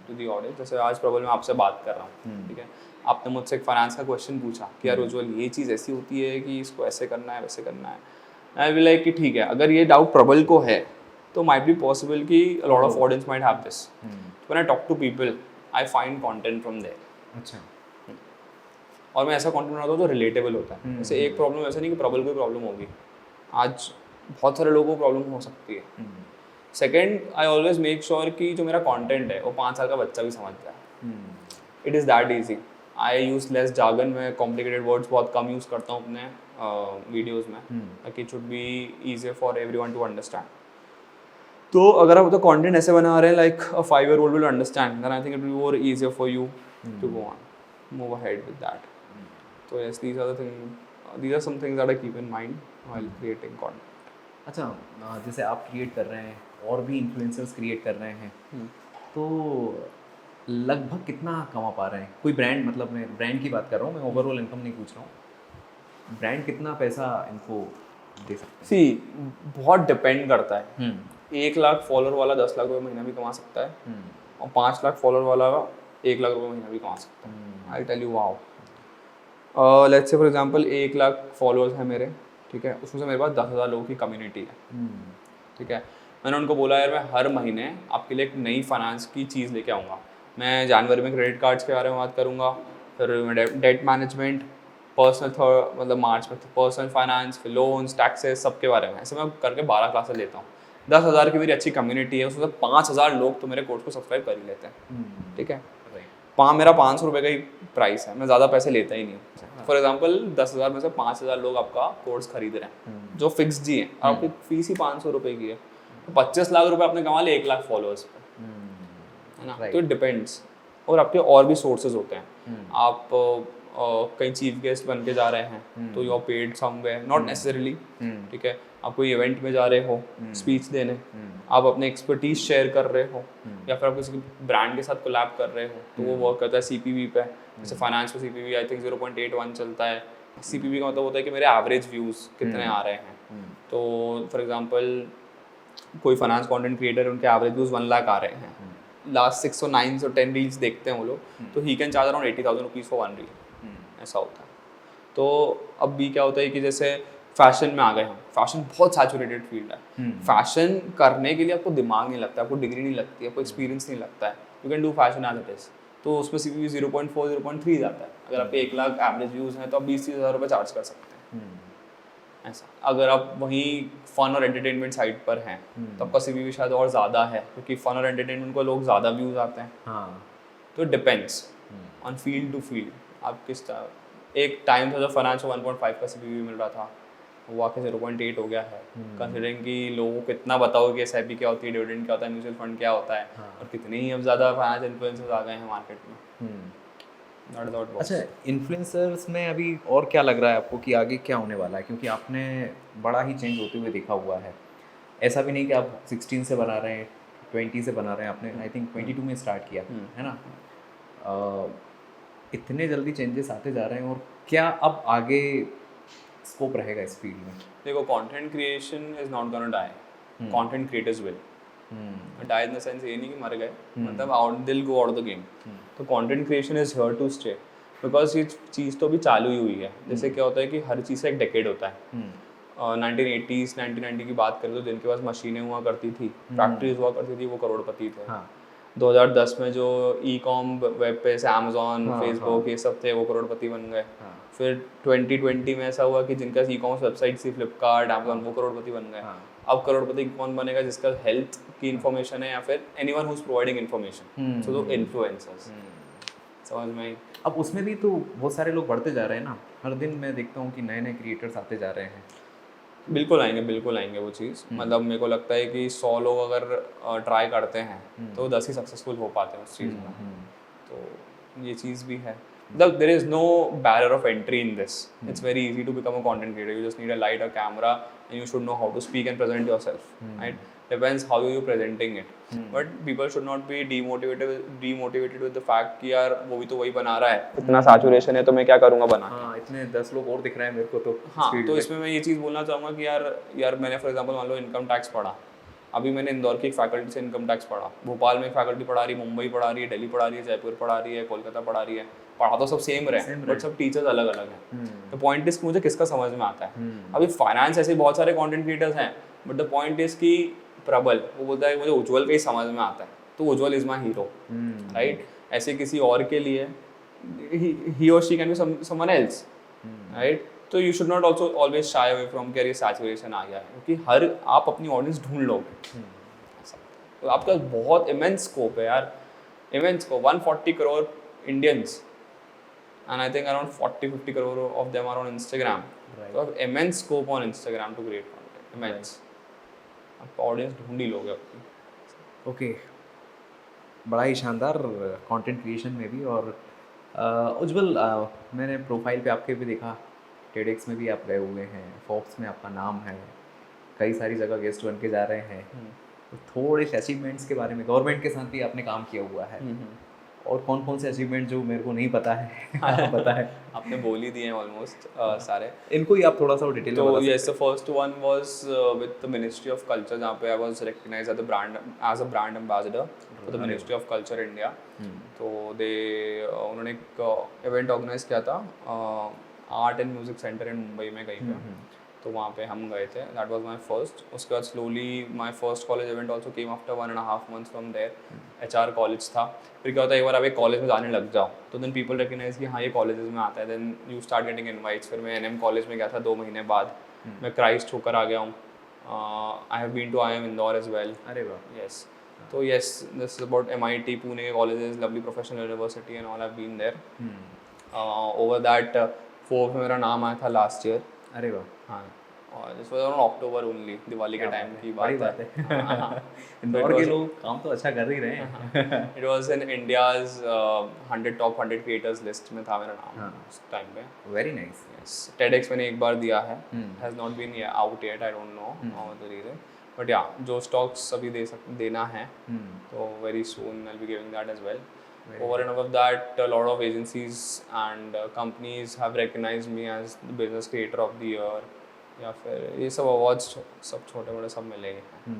to the audience. जैसे आज प्रबल मैं आपसे बात कर रहा हूँ, ठीक है, आपने मुझसे एक फाइनेंस का क्वेश्चन पूछा कि यार उज्ज्वल ये चीज़ ऐसी होती है कि इसको ऐसे करना है, वैसे करना है। आई विल लाइक कि ठीक है, अगर ये डाउट प्रबल को है तो माइट बी पॉसिबल कि a lot of audience might have this. When I talk to people I find content from there. अच्छा। और मैं ऐसा कंटेंट बनाता हूँ जो रिलेटेबल होता है। जैसे एक प्रॉब्लम ऐसा नहीं कि प्रबल कोई प्रॉब्लम होगी, आज बहुत सारे लोगों को प्रॉब्लम हो सकती है। Second, I always make sure कि जो मेरा कंटेंट है वो 5 साल का बच्चा भी समझ जाए। It is that easy. I use less jargon, मैं कॉम्प्लिकेटेड वर्ड्स बहुत कम यूज़ करता हूँ अपने वीडियोज़ में, ताकि it should be easier for everyone to understand. तो अगर आप तो कंटेंट ऐसे बना रहे हैं like a 5-year-old will understand, then I think it will be more easier for you to go on, move ahead with that. So yes, these are the things these are some things that I keep in mind while creating content. अच्छा, जैसे आप create कर रहे हैं और भी influencers create कर रहे हैं, तो लगभग कितना कमा पा रहे हैं? कोई ब्रांड, मतलब मैं ब्रांड की बात कर रहा हूँ, मैं ओवरऑल इनकम नहीं पूछ रहा हूँ। ब्रांड कितना पैसा इनको दे सकते सी बहुत डिपेंड करता है। हैं? 1 लाख फॉलोअर वाला 10 लाख रुपये महीना भी कमा सकता है, और 5 लाख फॉलोअर वाला 1 लाख रुपये महीना भी कमा सकता है। I tell you wow, let's say for example 1 lakh followers हैं मेरे, ठीक है, उसमें से मेरे पास 10,000 लोगों की कम्युनिटी है, ठीक है। मैंने उनको बोला यार मैं हर महीने आपके लिए एक नई फाइनेंस की चीज़ लेके आऊँगा। मैं जनवरी में क्रेडिट कार्ड्स के बारे में बात करूँगा, फिर डेट मैनेजमेंट, पर्सनल मतलब मार्च में पर्सनल फाइनेंस, फिर लोन्स, टैक्सेस, सबके बारे में। ऐसे मैं करके 12 क्लासेस लेता हूँ। 10,000 की मेरी अच्छी कम्युनिटी है, उसमें 5,000 लोग तो मेरे कोर्स को सब्सक्राइब कर ही लेते हैं, ठीक है। मेरा 500 रुपये का ही प्राइस है, मैं ज़्यादा पैसे लेता ही नहीं हूँ। फॉर एग्जांपल 10,000 में से 5,000 लोग आपका कोर्स खरीद रहे हैं जो फिक्स जी है, आपकी फीस ही 500 रुपये की है, तो 25 लाख रुपये आपने कमा लिए 1 लाख फॉलोअर्स पे, है ना। तो इट डिपेंड्स। और आपके और भी सोर्सेज होते हैं। आप कहीं चीफ गेस्ट बन के जा रहे हैं तो you are paid somewhere, not necessarily, ठीक है। आप कोई इवेंट में जा रहे हो स्पीच देने, आप अपने एक्सपर्टीज शेयर कर रहे हो, या फिर आप किसी ब्रांड के साथ कोलैब कर रहे हो, तो वो वर्क करता है सीपीवी पे। जैसे फाइनेंस पे सीपीवी आई थिंक 0.81 चलता है। सीपीवी का मतलब होता है कि मेरे एवरेज व्यूज़ कितने आ रहे हैं। तो फॉर एग्जांपल कोई फाइनेंस कंटेंट क्रिएटर, उनके एवरेज व्यूज़ 1 लाख आ रहे हैं, लास्ट 6 और 9 और 10 रील्स देखते हैं वो लोग, तो he can charge around 80,000 rupees for 1 reel, ऐसा होता है। तो अब भी क्या होता है कि जैसे फैशन में आ गए हम, फैशन बहुत सैचुरेटेड फील्ड है। फैशन करने के लिए आपको दिमाग नहीं लगता, आपको डिग्री नहीं लगती, आपको एक्सपीरियंस नहीं लगता है, you can do fashion as it is. तो उसमें सीपीवी 0.4 0.3 जाता है। अगर आपके 1 लाख एवरेज व्यूज़ हैं तो आप 20-30 हज़ार रुपये चार्ज कर सकते हैं, ऐसा। अगर आप वहीं फन और एंटरटेनमेंट साइड पर हैं तो आपका सीपीवी शायद और ज़्यादा है, क्योंकि फन और एंटरटेनमेंट को लोग ज़्यादा व्यूज़ आते हैं। हाँ, तो depends on field to field. आप किस एक टाइम था जब फाइनेंस 1.5 का सीपीवी मिल रहा था, वो आके 0.8 हो गया है। कंसिडरिंग कि लोगों को कितना बताओ कि एसआईपी क्या होती है, डिविडेंड क्या होता है, म्यूचुअल फंड क्या होता है, और कितने ही अब ज़्यादा फाइनेंस इन्फ्लुएंसर्स आ गए हैं मार्केट में। अच्छा, इन्फ्लुएंसर्स में अभी और क्या लग रहा है आपको कि आगे क्या होने वाला है? क्योंकि आपने बड़ा ही चेंज होते हुए देखा हुआ है। ऐसा भी नहीं कि आप 16 से बना रहे हैं, 20 से बना रहे हैं, आपने आई थिंक 22 में स्टार्ट किया है ना। इतने जल्दी चेंजेस आते जा रहे हैं, और क्या अब आगे स्कोप रहेगा इस फील्ड में? देखो, content creation is not gonna die, content creators will die in the sense ये नहीं कि मर गए, मतलब out they'll go out of the game. तो content creation is here to stay, because ये चीज़ तो अभी चालू ही हुई है। जैसे क्या होता है कि हर चीज़ का एक डेकेड होता है। 1980s 1990 की बात करें तो जिनके पास मशीनें हुआ करती थी, फैक्ट्रीज हुआ करती थी, वो करोड़पति थे। 2010 में जो ई कॉम वेब पे से अमेजोन, फेसबुक, ये सब थे, वो करोड़पति बन गए। फिर 2020 में ऐसा हुआ कि जिनका ई कॉमर्स वेबसाइट थी, फ्लिपकार्ट, अमेजोन, वो करोड़पति बन गए। अब करोड़पति कौन बनेगा? जिसका हेल्थ की इन्फॉर्मेशन है, या फिर anyone who is providing information, so do influencers. समझ में? अब उसमें भी तो बहुत सारे लोग बढ़ते जा रहे हैं ना। हर दिन मैं देखता हूँ कि नए नए क्रिएटर्स आते जा रहे हैं। बिल्कुल आएंगे वो चीज़। मतलब मेरे को लगता है कि 100 लोग अगर ट्राई करते हैं तो 10 ही सक्सेसफुल हो पाते हैं उस चीज़ में। तो ये चीज़ भी है। मतलब there is no barrier of entry in this. It's very easy to become a content creator. You just need a light, a camera, and you should know how to speak and present yourself. Right? Depends how you presenting it. But people should not be demotivated with the fact कि यार वो भी तो वही बना रहा है, इतना सैचुरेशन है तो मैं क्या करूँगा बना के। हाँ, इतने 10 लोग और दिख रहे हैं मेरे को तो। हाँ, तो इसमें मैं ये चीज़ बोलना चाहूँगा कि यार मैंने फॉर एग्जांपल मान लो इनकम टैक्स पढ़ा, अभी मैंने इंदौर की एक फैकल्टी से इनकम टैक्स पढ़ा, भोपाल में एक फैकल्टी पढ़ा रही है, मुंबई पढ़ा रही है, दिल्ली पढ़ा रही है, जयपुर पढ़ा रही है, कोलकाता पढ़ा रही है। पढ़ा तो सब सेम रहे, बट सब टीचर्स अलग अलग हैं। तो पॉइंट इज मुझे किसका समझ में आता है। अभी फाइनेंस ऐसे बहुत सारे कंटेंट क्रिएटर्स हैं, बट द पॉइंट इज कि प्रबल वो बोलता है मुझे उज्जवल का ही समझ में आता है, तो Ujjwal is my hero, right. ऐसे किसी और के लिए ही और she can be someone else, right. तो you should not also always shy away from कि ये सैचुरेशन आ गया है, क्योंकि हर आप अपनी ऑडियंस ढूंढ लोगे। तो आपका बहुत इमेंस स्कोप है यार, immense scope. 140 crore Indians and I think around 40-50 crore of them are on Instagram. Right. So immense scope on Instagram to create content. Immense. आप ऑडियंस ढूंढ ही लोगे अपनी। ओके, बड़ा ही शानदार कंटेंट क्रिएशन में भी। और उज्जवल, मैंने प्रोफाइल पे आपके भी देखा टेडेक्स में भी आप गए हुए हैं, फोक्स में आपका नाम है, कई सारी जगह गेस्ट बन के जा रहे हैं। तो थोड़े से अचीवमेंट्स के बारे में, गवर्नमेंट के साथ भी आपने काम किया हुआ है, और कौन कौन से अचीवमेंट जो मेरे को नहीं पता है आपको पता है? आपने बोल ही दिए हैं ऑलमोस्ट सारे। इनको ही आप थोड़ा सा डिटेल में तो बता yes, the first one was with the ministry of culture, जहाँ पे I was recognised as a brand ambassador for the ministry of culture India. तो उन्होंने एक इवेंट ऑर्गेनाइज किया था art and music centre in Mumbai में कहीं पे, तो वहाँ पे हम गए थे। That was my first. उसके बाद slowly my first college event also came after 1.5 months from there. HR college था। फिर क्या होता है, एक बार आप एक कॉलेज में जाने लग जाओ तो देन पीपल रिकग्नाइज कि हाँ ये कॉलेजेस में आता है, then you start getting invites. फिर मैं NM कॉलेज में गया था 2 महीने बाद, मैं क्राइस्ट होकर आ गया हूँ। I have been to IIM Indore as well. अरे वाह। यस, तो yes, this is about MIT Pune के colleges, Lovely Professional University and all, I have been there. Over that 4th में मेरा नाम आया था लास्ट ईयर। अरे वाह। हाँ, और this was on October only, Diwali के टाइम की बात है। इंदौर के लोग काम तो अच्छा कर ही रहे हैं। It was in India's 100 top 100 creators list में था मेरा नाम उस टाइम पे। Very nice. यस, TEDx मैंने एक बार दिया है, has not been out yet, I don't know the reason, but या जो स्टॉक्स अभी देना है, तो very soon I will be giving that as well. Over and above that, a lot of agencies and companies have recognized me as the business creator of the year, या फिर ये सब अवार्ड्स सब छोटे मोटे सब मिलेंगे।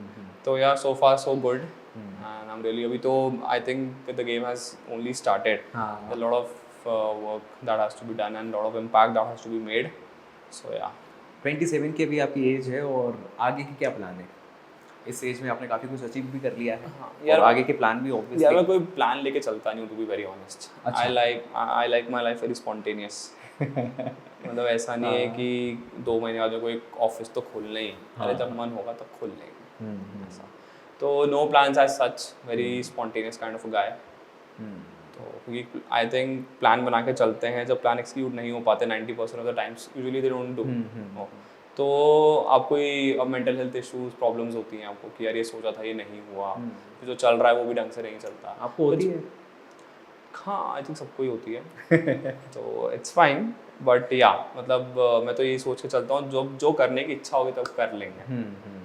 तो या so far so good, and I am really, अभी तो I think the game has only started, a lot of work that has to be done and a lot of impact that has to be made, so yeah। 27 की अभी आपकी as है, और आगे की क्या प्लान है? इस एज में आपने काफ़ी कुछ अचीव भी कर लिया है। हाँ, यार, और आगे के प्लान भी ऑब्वियसली। यार मैं कोई प्लान लेके चलता नहीं हूँ, to be very honest. I like my life very spontaneous. मतलब ऐसा नहीं है कि 2 महीने बाद में कोई ऑफिस तो खुल नहीं, अरे जब मन होगा तब खुल लेंगे, ऐसा। तो no plans as such, very spontaneous kind of guy. तो क्योंकि आई थिंक प्लान बना के चलते हैं, जब प्लान एक्सिक्यूट नहीं हो पाते 90% of the times, usually they don't do, तो आपको ही मेंटल हेल्थ इश्यूज प्रॉब्लम्स होती हैं आपको कि यार ये सोचा था ये नहीं हुआ, जो चल रहा है वो भी ढंग से नहीं चलता। आपको होती है? हाँ, आई थिंक सबको ही होती है। तो इट्स फाइन, बट या मतलब मैं तो यही सोच के चलता हूँ, जो करने की इच्छा होगी तब कर लेंगे।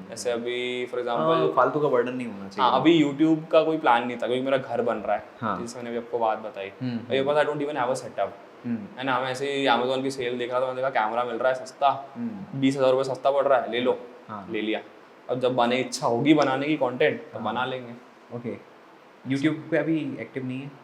जैसे अभी फॉर एग्जांपल फालतू का बर्डन नहीं होना चाहिए। हाँ, अभी यूट्यूब का कोई प्लान नहीं था, क्योंकि मेरा घर बन रहा है, जिससे मैंने भी आपको बात बताई। मेरे पास I don't even have a setup, है ना। मैं ऐसे ही Amazon की सेल देख रहा था, मैंने देखा कैमरा मिल रहा है सस्ता, 20,000 रुपये सस्ता पड़ रहा है, ले लो। ले लिया। अब जब बने इच्छा होगी बनाने की कंटेंट, तब बना लेंगे। ओके, यूट्यूब पे अभी एक्टिव नहीं है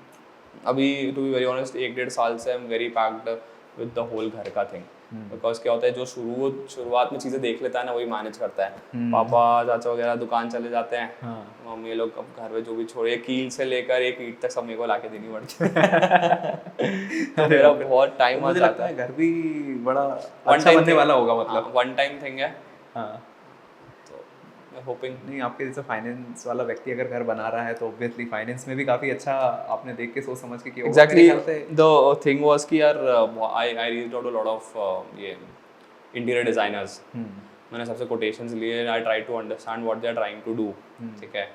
अभी, टू बी वेरी ऑनेस्ट, 1-1.5 साल से I am very packed with the whole घर का थिंग। बिकॉज क्या होता है, जो शुरुआत में चीज़ें देख लेता है ना, वही मैनेज करता है। पापा चाचा वगैरह दुकान चले जाते हैं, मम्मी लोग अब घर में जो भी छोड़े, कील से लेकर एक ईंट तक सब मेरे को लाके देनी पड़ती है। तो मेरा बहुत टाइम आ जाता है। घर भी बड़ा अच्छा बनने वाला होगा, मतलब वन टाइम थिंग है। होपिंग नहीं, आपके जैसा फाइनेंस वाला व्यक्ति अगर घर बना रहा है तो ऑब्वियसली फाइनेंस में भी काफ़ी अच्छा आपने देख के सोच समझ के किया। एग्जैक्टली, द थिंग वाज कि यार I reached out to lot of ये इंटीरियर डिजाइनर्स। मैंने सबसे कोटेशंस लिए, I try to understand what they are trying to do, ठीक है।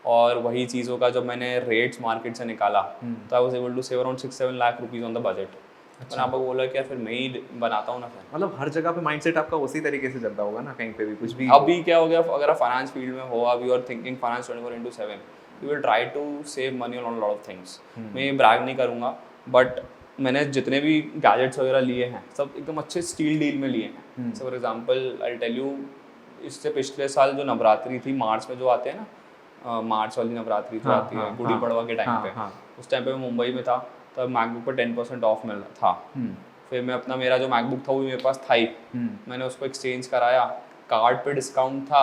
और वही चीज़ों का जब मैंने रेट्स मार्केट से निकाला, तो I was able to save around 6-7 lakh rupees on the budget. मैंने आपको बोला कि यार फिर मैं ही बनाता हूँ ना। फिर मतलब हर जगह पे माइंडसेट आपका उसी तरीके से चलता होगा ना, कहीं पे भी कुछ भी। अभी क्या हो गया, अगर आप फाइनेंस फील्ड में हो, अभी you are thinking finance 24/7, you will try to save money on lot of things. मैं ये ब्रैग नहीं करूँगा, बट मैंने जितने भी गैजेट्स वगैरह लिए हैं, सब एकदम अच्छे स्टील डील में लिए हैं। For example I tell you, इससे पिछले साल जो नवरात्रि थी, मार्च में जो आते हैं ना, मार्च वाली नवरात्रि जो आती है गुड़ी पड़वा के टाइम पे, उस टाइम पे मैं मुंबई में था, तब मैकबुक पर 10% ऑफ मिल रहा था। फिर मैं अपना, मेरा जो मैकबुक था वो मेरे पास था ही, मैंने उसको एक्सचेंज कराया, कार्ड पे डिस्काउंट था,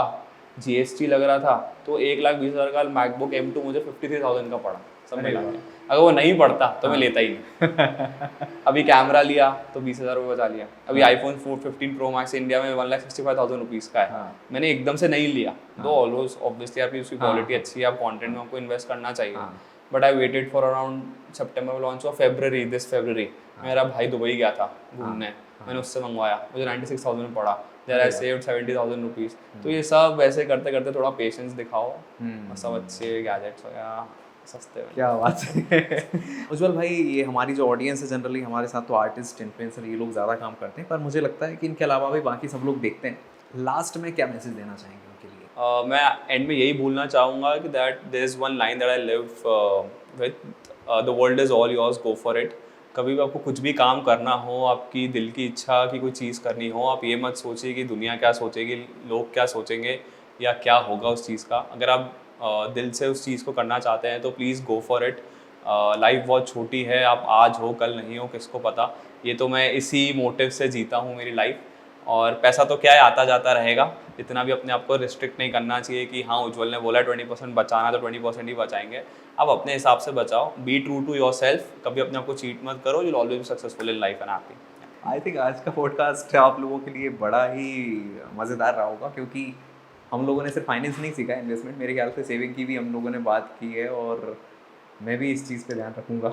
GST लग रहा था, तो 1,20,000 का मैकबुक M2 मुझे 53,000 का पड़ा सब मिला के। अगर वो नहीं पड़ता तो मैं लेता ही नहीं। अभी कैमरा लिया तो 20,000 रुपये बचा लिया। अभी iPhone 15 Pro Max इंडिया में 1,65,000 रुपीज़ का है। मैंने एकदम से नहीं लिया, दो ऑलवेज ऑब्वियसली आपकी उसकी क्वालिटी अच्छी है, आप कॉन्टेंट में आपको इन्वेस्ट करना चाहिए, but I waited for around सितंबर में लॉन्च हुआ, दिस फरवरी मेरा भाई दुबई गया था घूमने, मैंने उससे मंगवाया, मुझे 96,000 में पड़ा, देयर आई सेव्ड 70,000 रुपीज़। तो ये सब वैसे करते करते थोड़ा पेशेंस दिखाओ, सब अच्छे गैजेट्स वगैरह सस्ते में। क्या बात है। उज्जवल भाई, ये हमारी जो ऑडियंस है जनरली, हमारे साथ तो आर्टिस्ट, इन्फ्लुएंसर, ये लोग ज़्यादा काम करते हैं, पर मुझे लगता है कि इनके अलावा भी बाकी सब लोग देखते हैं। लास्ट में क्या मैसेज देना चाहेंगे उनके लिए? मैं एंड में यही बोलना चाहूँगा कि that there is one line that I live with, the world is all yours, go for it. कभी भी आपको कुछ भी काम करना हो, आपकी दिल की इच्छा की कोई चीज़ करनी हो, आप ये मत सोचिए कि दुनिया क्या सोचेगी, लोग क्या सोचेंगे या क्या होगा उस चीज़ का। अगर आप दिल से उस चीज़ को करना चाहते हैं तो please go for it. Life बहुत छोटी है, आप आज हो कल नहीं हो, किसको पता। ये तो मैं इसी मोटिव से जीता हूँ मेरी लाइफ। और पैसा तो क्या है, आता जाता रहेगा। इतना भी अपने आप को रिस्ट्रिक्ट नहीं करना चाहिए कि हाँ उज्जवल ने बोला 20% बचाना तो 20% ही बचाएंगे। आप अपने हिसाब से बचाओ, be true to yourself, कभी अपने आप को चीट मत करो, you will always be successful in life and happy. I think आज का पॉडकास्ट आप लोगों के लिए बड़ा ही मज़ेदार रहा होगा, क्योंकि हम लोगों ने सिर्फ फाइनेंस नहीं सीखा, इन्वेस्टमेंट, मेरे ख्याल से सेविंग की भी हम लोगों ने बात की है। और मैं भी इस चीज़ पे ध्यान रखूँगा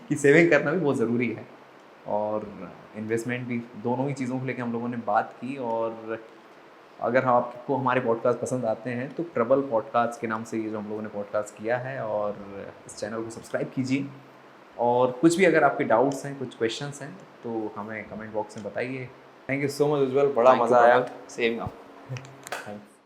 कि सेविंग करना भी बहुत ज़रूरी है और इन्वेस्टमेंट भी, दोनों ही चीज़ों को लेकर हम लोगों ने बात की। और अगर आपको हमारे पॉडकास्ट पसंद आते हैं तो प्रबल पॉडकास्ट के नाम से ये जो हम लोगों ने पॉडकास्ट किया है, और इस चैनल को सब्सक्राइब कीजिए। और कुछ भी अगर आपके डाउट्स हैं, कुछ क्वेश्चंस हैं, तो हमें कमेंट बॉक्स में बताइए। थैंक यू सो मच उज्जवल, बड़ा मज़ा आया। सेम। थैंक्स।